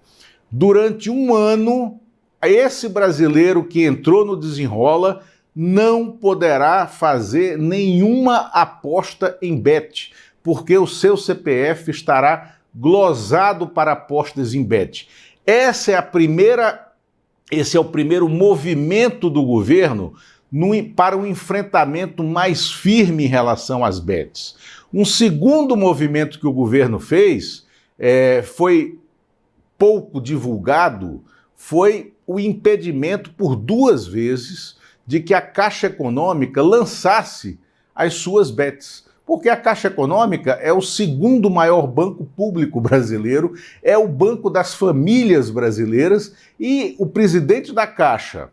Durante um ano, esse brasileiro que entrou no Desenrola não poderá fazer nenhuma aposta em bet, porque o seu CPF estará glosado para apostas em bet. Esse é o primeiro movimento do governo para um enfrentamento mais firme em relação às bets. Um segundo movimento que o governo fez, foi pouco divulgado, foi o impedimento por 2 vezes de que a Caixa Econômica lançasse as suas bets. Porque a Caixa Econômica é o segundo maior banco público brasileiro, é o banco das famílias brasileiras, e o presidente da Caixa,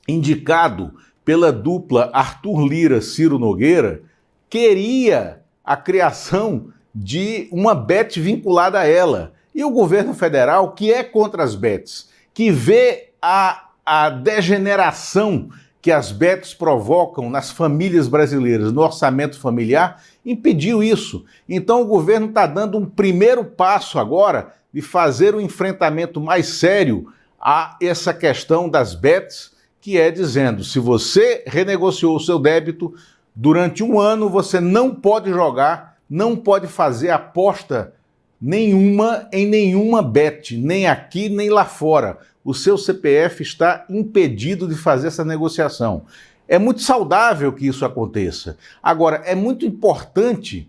indicado pela dupla Arthur Lira-Ciro Nogueira, queria a criação de uma bet vinculada a ela. E o governo federal, que é contra as bets, que vê a degeneração que as bets provocam nas famílias brasileiras, no orçamento familiar, impediu isso. Então o governo está dando um primeiro passo agora de fazer um enfrentamento mais sério a essa questão das bets, que é dizendo, se você renegociou o seu débito, durante um ano você não pode jogar, não pode fazer aposta nenhuma em nenhuma bet, nem aqui nem lá fora. O seu CPF está impedido de fazer essa negociação. É muito saudável que isso aconteça. Agora, é muito importante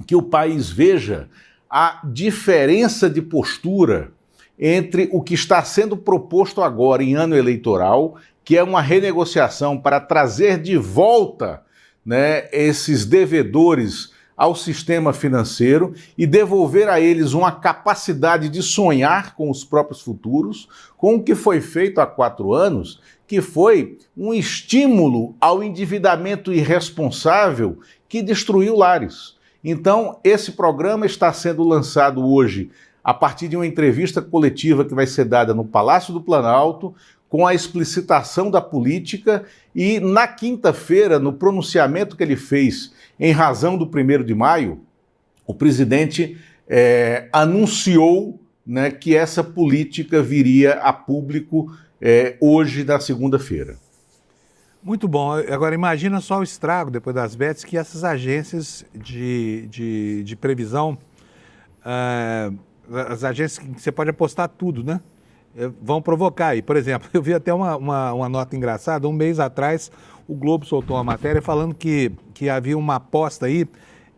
que o país veja a diferença de postura entre o que está sendo proposto agora em ano eleitoral, que é uma renegociação para trazer de volta, né, esses devedores ao sistema financeiro e devolver a eles uma capacidade de sonhar com os próprios futuros, com o que foi feito há 4 anos, que foi um estímulo ao endividamento irresponsável que destruiu lares. Então, esse programa está sendo lançado hoje a partir de uma entrevista coletiva que vai ser dada no Palácio do Planalto, com a explicitação da política, e na quinta-feira, no pronunciamento que ele fez em razão do 1º de maio, o presidente anunciou, né, que essa política viria a público hoje, na segunda-feira. Muito bom. Agora, imagina só o estrago, depois das bets, que essas agências de previsão as agências que você pode apostar tudo, né? Vão provocar aí. Por exemplo, eu vi até uma nota engraçada, um mês atrás o Globo soltou uma matéria falando que havia uma aposta aí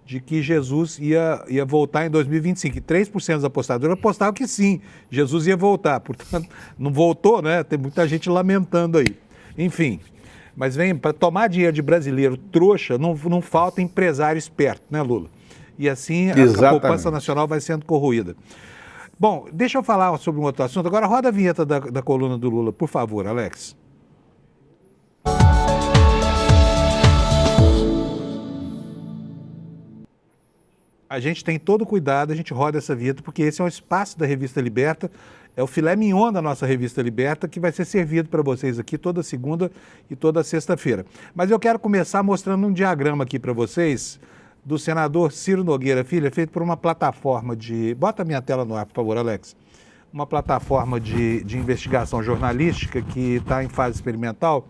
de que Jesus ia voltar em 2025. E 3% dos apostadores apostavam que sim, Jesus ia voltar. Portanto, não voltou, né? Tem muita gente lamentando aí. Enfim, mas vem, para tomar dinheiro de brasileiro trouxa, não falta empresário esperto, né, Lula? E assim a poupança nacional vai sendo corroída. Bom, deixa eu falar sobre um outro assunto. Agora roda a vinheta da coluna do Lula, por favor, Alex. A gente tem todo cuidado, a gente roda essa vinheta, porque esse é um espaço da Revista Liberta, é o filé mignon da nossa Revista Liberta, que vai ser servido para vocês aqui toda segunda e toda sexta-feira. Mas eu quero começar mostrando um diagrama aqui para vocês, do senador Ciro Nogueira Filho, feito por uma plataforma de... Bota a minha tela no ar, por favor, Alex. Uma plataforma de investigação jornalística que está em fase experimental,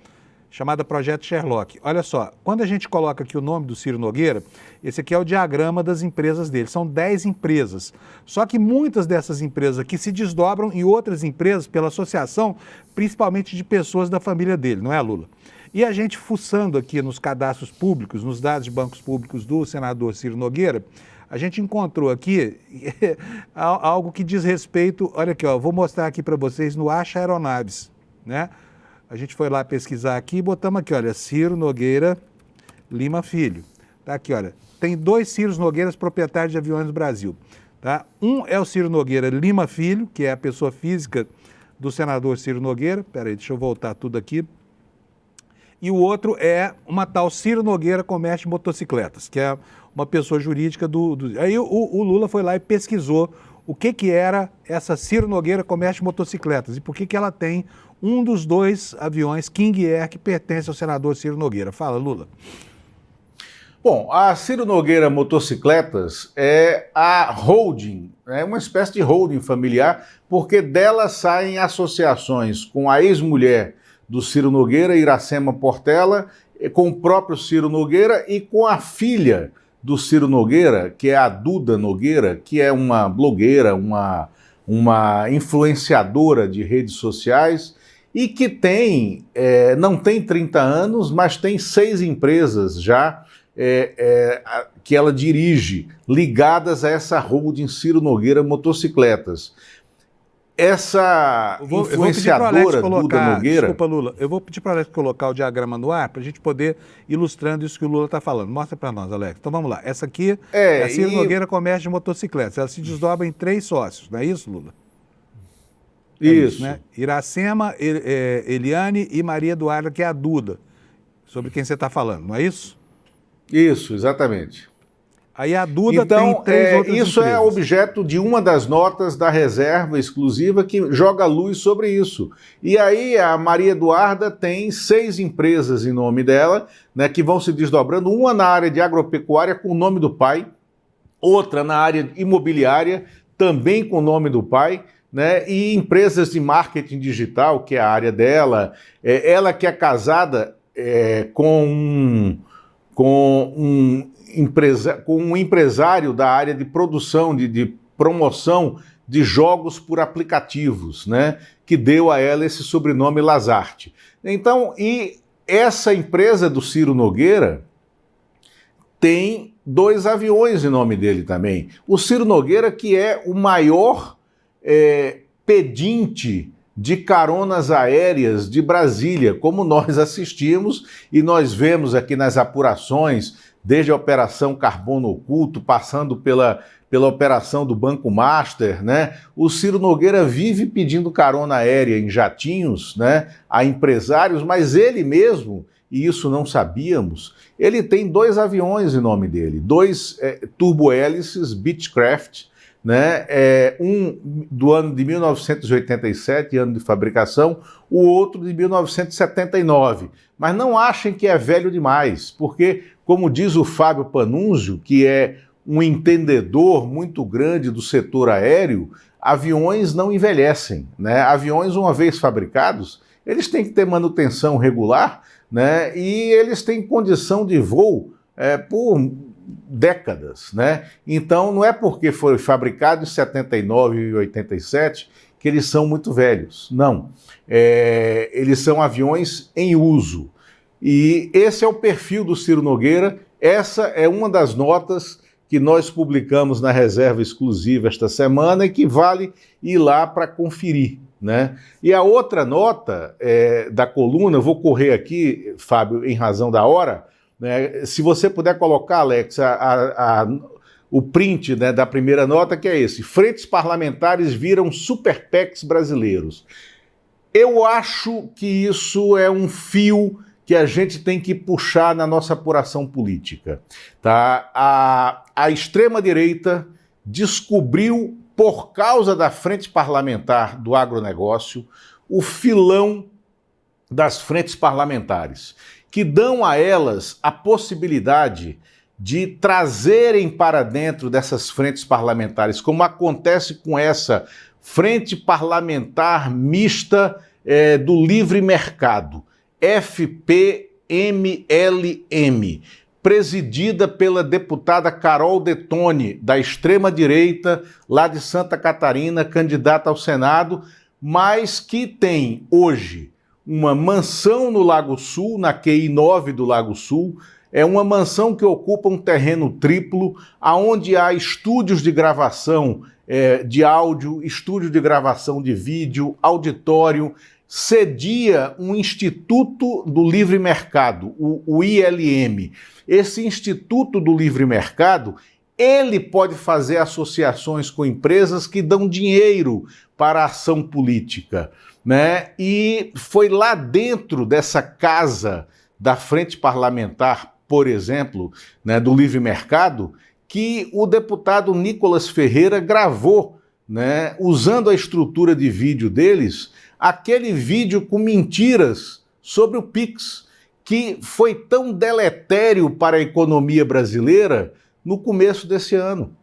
chamada Projeto Sherlock. Olha só, quando a gente coloca aqui o nome do Ciro Nogueira, esse aqui é o diagrama das empresas dele. São 10 empresas. Só que muitas dessas empresas aqui se desdobram em outras empresas pela associação, principalmente de pessoas da família dele, não é, Lula? E a gente fuçando aqui nos cadastros públicos, nos dados de bancos públicos do senador Ciro Nogueira, a gente encontrou aqui algo que diz respeito... Olha aqui, ó, vou mostrar aqui para vocês no Acha Aeronaves, né? A gente foi lá pesquisar aqui e botamos aqui, olha, Ciro Nogueira Lima Filho. Tá aqui, olha, tem 2 Ciros Nogueiras proprietários de aviões no Brasil. Tá? Um é o Ciro Nogueira Lima Filho, que é a pessoa física do senador Ciro Nogueira. Peraí, deixa eu voltar tudo aqui. E o outro é uma tal Ciro Nogueira Comércio de Motocicletas, que é uma pessoa jurídica Aí o Lula foi lá e pesquisou o que era essa Ciro Nogueira Comércio de Motocicletas e por que ela tem um dos 2 aviões King Air que pertence ao senador Ciro Nogueira. Fala, Lula. Bom, a Ciro Nogueira Motocicletas é a holding, é uma espécie de holding familiar, porque dela saem associações com a ex-mulher do Ciro Nogueira, Iracema Portela, com o próprio Ciro Nogueira e com a filha do Ciro Nogueira, que é a Duda Nogueira, que é uma blogueira, uma influenciadora de redes sociais e que não tem 30 anos, mas tem 6 empresas já que ela dirige, ligadas a essa holding Ciro Nogueira Motocicletas. Essa influenciadora Duda Nogueira... Desculpa, Lula. Eu vou pedir para o Alex colocar o diagrama no ar para a gente poder ir ilustrando isso que o Lula está falando. Mostra para nós, Alex. Então vamos lá. Essa aqui é a Ciro Nogueira Comércio de Motocicletas. Ela se desdobra em 3 sócios, não é isso, Lula? Isso. Né? Iracema, Eliane e Maria Eduarda, que é a Duda, sobre quem você está falando, não é isso? Isso, exatamente. Aí a Duda tem 3 outras isso empresas. É objeto de uma das notas da reserva exclusiva que joga luz sobre isso. E aí a Maria Eduarda tem 6 empresas em nome dela, né, que vão se desdobrando, uma na área de agropecuária com o nome do pai, outra na área imobiliária, também com o nome do pai, né, e empresas de marketing digital, que é a área dela. Ela que é casada com um empresário da área de produção, de promoção de jogos por aplicativos, né, que deu a ela esse sobrenome Lazarte. Então, e essa empresa do Ciro Nogueira tem 2 aviões em nome dele também. O Ciro Nogueira, que é o maior pedinte de caronas aéreas de Brasília, como nós assistimos e nós vemos aqui nas apurações, desde a Operação Carbono Oculto, passando pela operação do Banco Master, né? O Ciro Nogueira vive pedindo carona aérea em jatinhos, né, a empresários, mas ele mesmo, e isso não sabíamos, ele tem 2 aviões em nome dele, 2 turbohélices Beechcraft, né? Um do ano de 1987, ano de fabricação, o outro de 1979. Mas não achem que é velho demais, porque, como diz o Fábio Panunzio, que é um entendedor muito grande do setor aéreo, aviões não envelhecem, né? Aviões, uma vez fabricados, eles têm que ter manutenção regular, né? E eles têm condição de voo por décadas, né? Então, não é porque foi fabricado em 79 e 87 que eles são muito velhos, não. Eles são aviões em uso. E esse é o perfil do Ciro Nogueira. Essa é uma das notas que nós publicamos na Reserva Exclusiva esta semana e que vale ir lá para conferir, né? E a outra nota da coluna, eu vou correr aqui, Fábio, em razão da hora, né? Se você puder colocar, Alex, o print, né, da primeira nota, que é esse: frentes parlamentares viram super PECs brasileiros. Eu acho que isso é um fio que a gente tem que puxar na nossa apuração política, tá? A extrema-direita descobriu, por causa da frente parlamentar do agronegócio, o filão das frentes parlamentares, que dão a elas a possibilidade de trazerem para dentro dessas frentes parlamentares, como acontece com essa frente parlamentar mista do livre mercado, FPMLM, presidida pela deputada Carol Detone, da extrema-direita, lá de Santa Catarina, candidata ao Senado, mas que tem hoje uma mansão no Lago Sul, na QI 9 do Lago Sul. É uma mansão que ocupa um terreno triplo, onde há estúdios de gravação de áudio, estúdio de gravação de vídeo, auditório, cedia um Instituto do Livre Mercado, o ILM. Esse Instituto do Livre Mercado, ele pode fazer associações com empresas que dão dinheiro para a ação política, né? E foi lá dentro dessa casa da frente parlamentar, por exemplo, né, do livre mercado, que o deputado Nicolas Ferreira gravou, né, usando a estrutura de vídeo deles, aquele vídeo com mentiras sobre o Pix, que foi tão deletério para a economia brasileira no começo desse ano,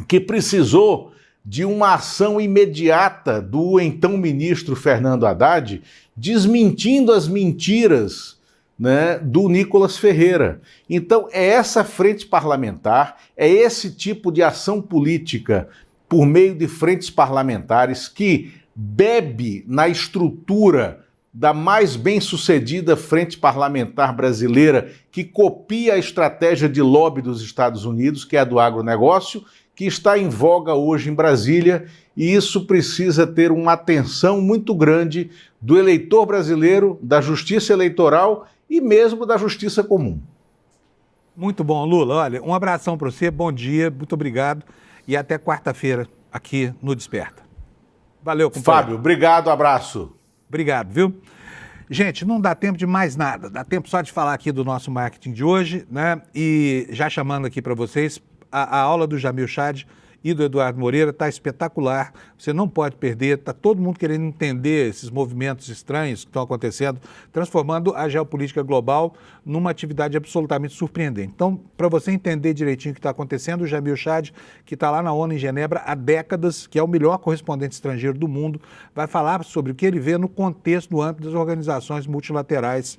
que precisou de uma ação imediata do então ministro Fernando Haddad, desmentindo as mentiras, né, do Nicolas Ferreira. Então, é essa frente parlamentar, é esse tipo de ação política por meio de frentes parlamentares que bebe na estrutura da mais bem-sucedida frente parlamentar brasileira, que copia a estratégia de lobby dos Estados Unidos, que é a do agronegócio, que está em voga hoje em Brasília, e isso precisa ter uma atenção muito grande do eleitor brasileiro, da justiça eleitoral e mesmo da justiça comum. Muito bom, Lula. Olha, um abração para você, bom dia, muito obrigado e até quarta-feira aqui no Desperta. Valeu, companheiro. Fábio, obrigado, abraço. Obrigado, viu? Gente, não dá tempo de mais nada, dá tempo só de falar aqui do nosso marketing de hoje, né? E já chamando aqui para vocês, a aula do Jamil Chad e do Eduardo Moreira está espetacular, você não pode perder, está todo mundo querendo entender esses movimentos estranhos que estão acontecendo, transformando a geopolítica global numa atividade absolutamente surpreendente. Então, para você entender direitinho o que está acontecendo, o Jamil Chad, que está lá na ONU em Genebra há décadas, que é o melhor correspondente estrangeiro do mundo, vai falar sobre o que ele vê no contexto, no âmbito das organizações multilaterais,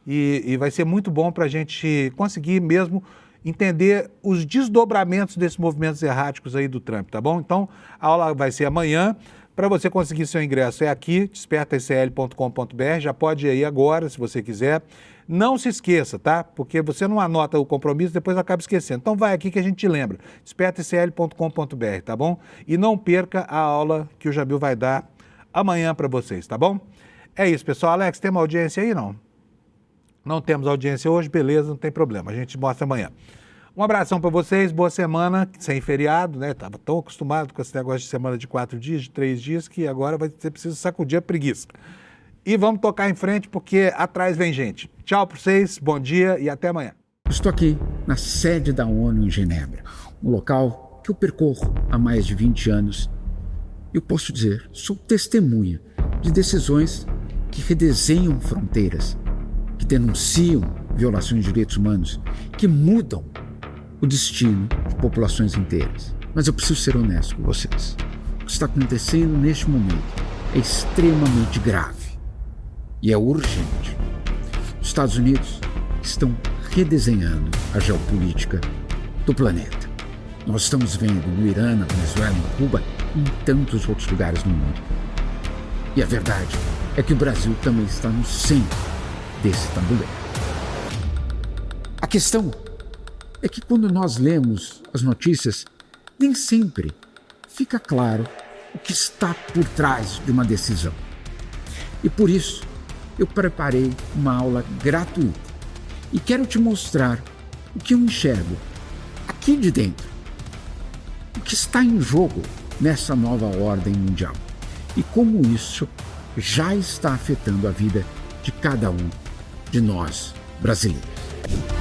e vai ser muito bom para a gente conseguir mesmo entender os desdobramentos desses movimentos erráticos aí do Trump, tá bom? Então, a aula vai ser amanhã. Para você conseguir seu ingresso é aqui, despertacl.com.br, já pode ir aí agora, se você quiser. Não se esqueça, tá? Porque você não anota o compromisso, depois acaba esquecendo. Então vai aqui que a gente te lembra, despertacl.com.br, tá bom? E não perca a aula que o Jamil vai dar amanhã para vocês, tá bom? É isso, pessoal. Alex, tem uma audiência aí, não? Não temos audiência hoje, beleza, não tem problema, a gente mostra amanhã. Um abração para vocês, boa semana, sem feriado, né? Estava tão acostumado com esse negócio de semana de 4 dias, de 3 dias, que agora vai ser preciso sacudir a preguiça. E vamos tocar em frente, porque atrás vem gente. Tchau para vocês, bom dia e até amanhã. Estou aqui na sede da ONU em Genebra, um local que eu percorro há mais de 20 anos. Eu posso dizer, sou testemunha de decisões que redesenham fronteiras, que denunciam violações de direitos humanos, que mudam o destino de populações inteiras. Mas eu preciso ser honesto com vocês. O que está acontecendo neste momento é extremamente grave e é urgente. Os Estados Unidos estão redesenhando a geopolítica do planeta. Nós estamos vendo no Irã, na Venezuela, em Cuba e em tantos outros lugares no mundo. E a verdade é que o Brasil também está no centro desse tabuleiro. A questão é que quando nós lemos as notícias, nem sempre fica claro o que está por trás de uma decisão. E por isso, eu preparei uma aula gratuita e quero te mostrar o que eu enxergo aqui de dentro, o que está em jogo nessa nova ordem mundial e como isso já está afetando a vida de cada um de nós brasileiros.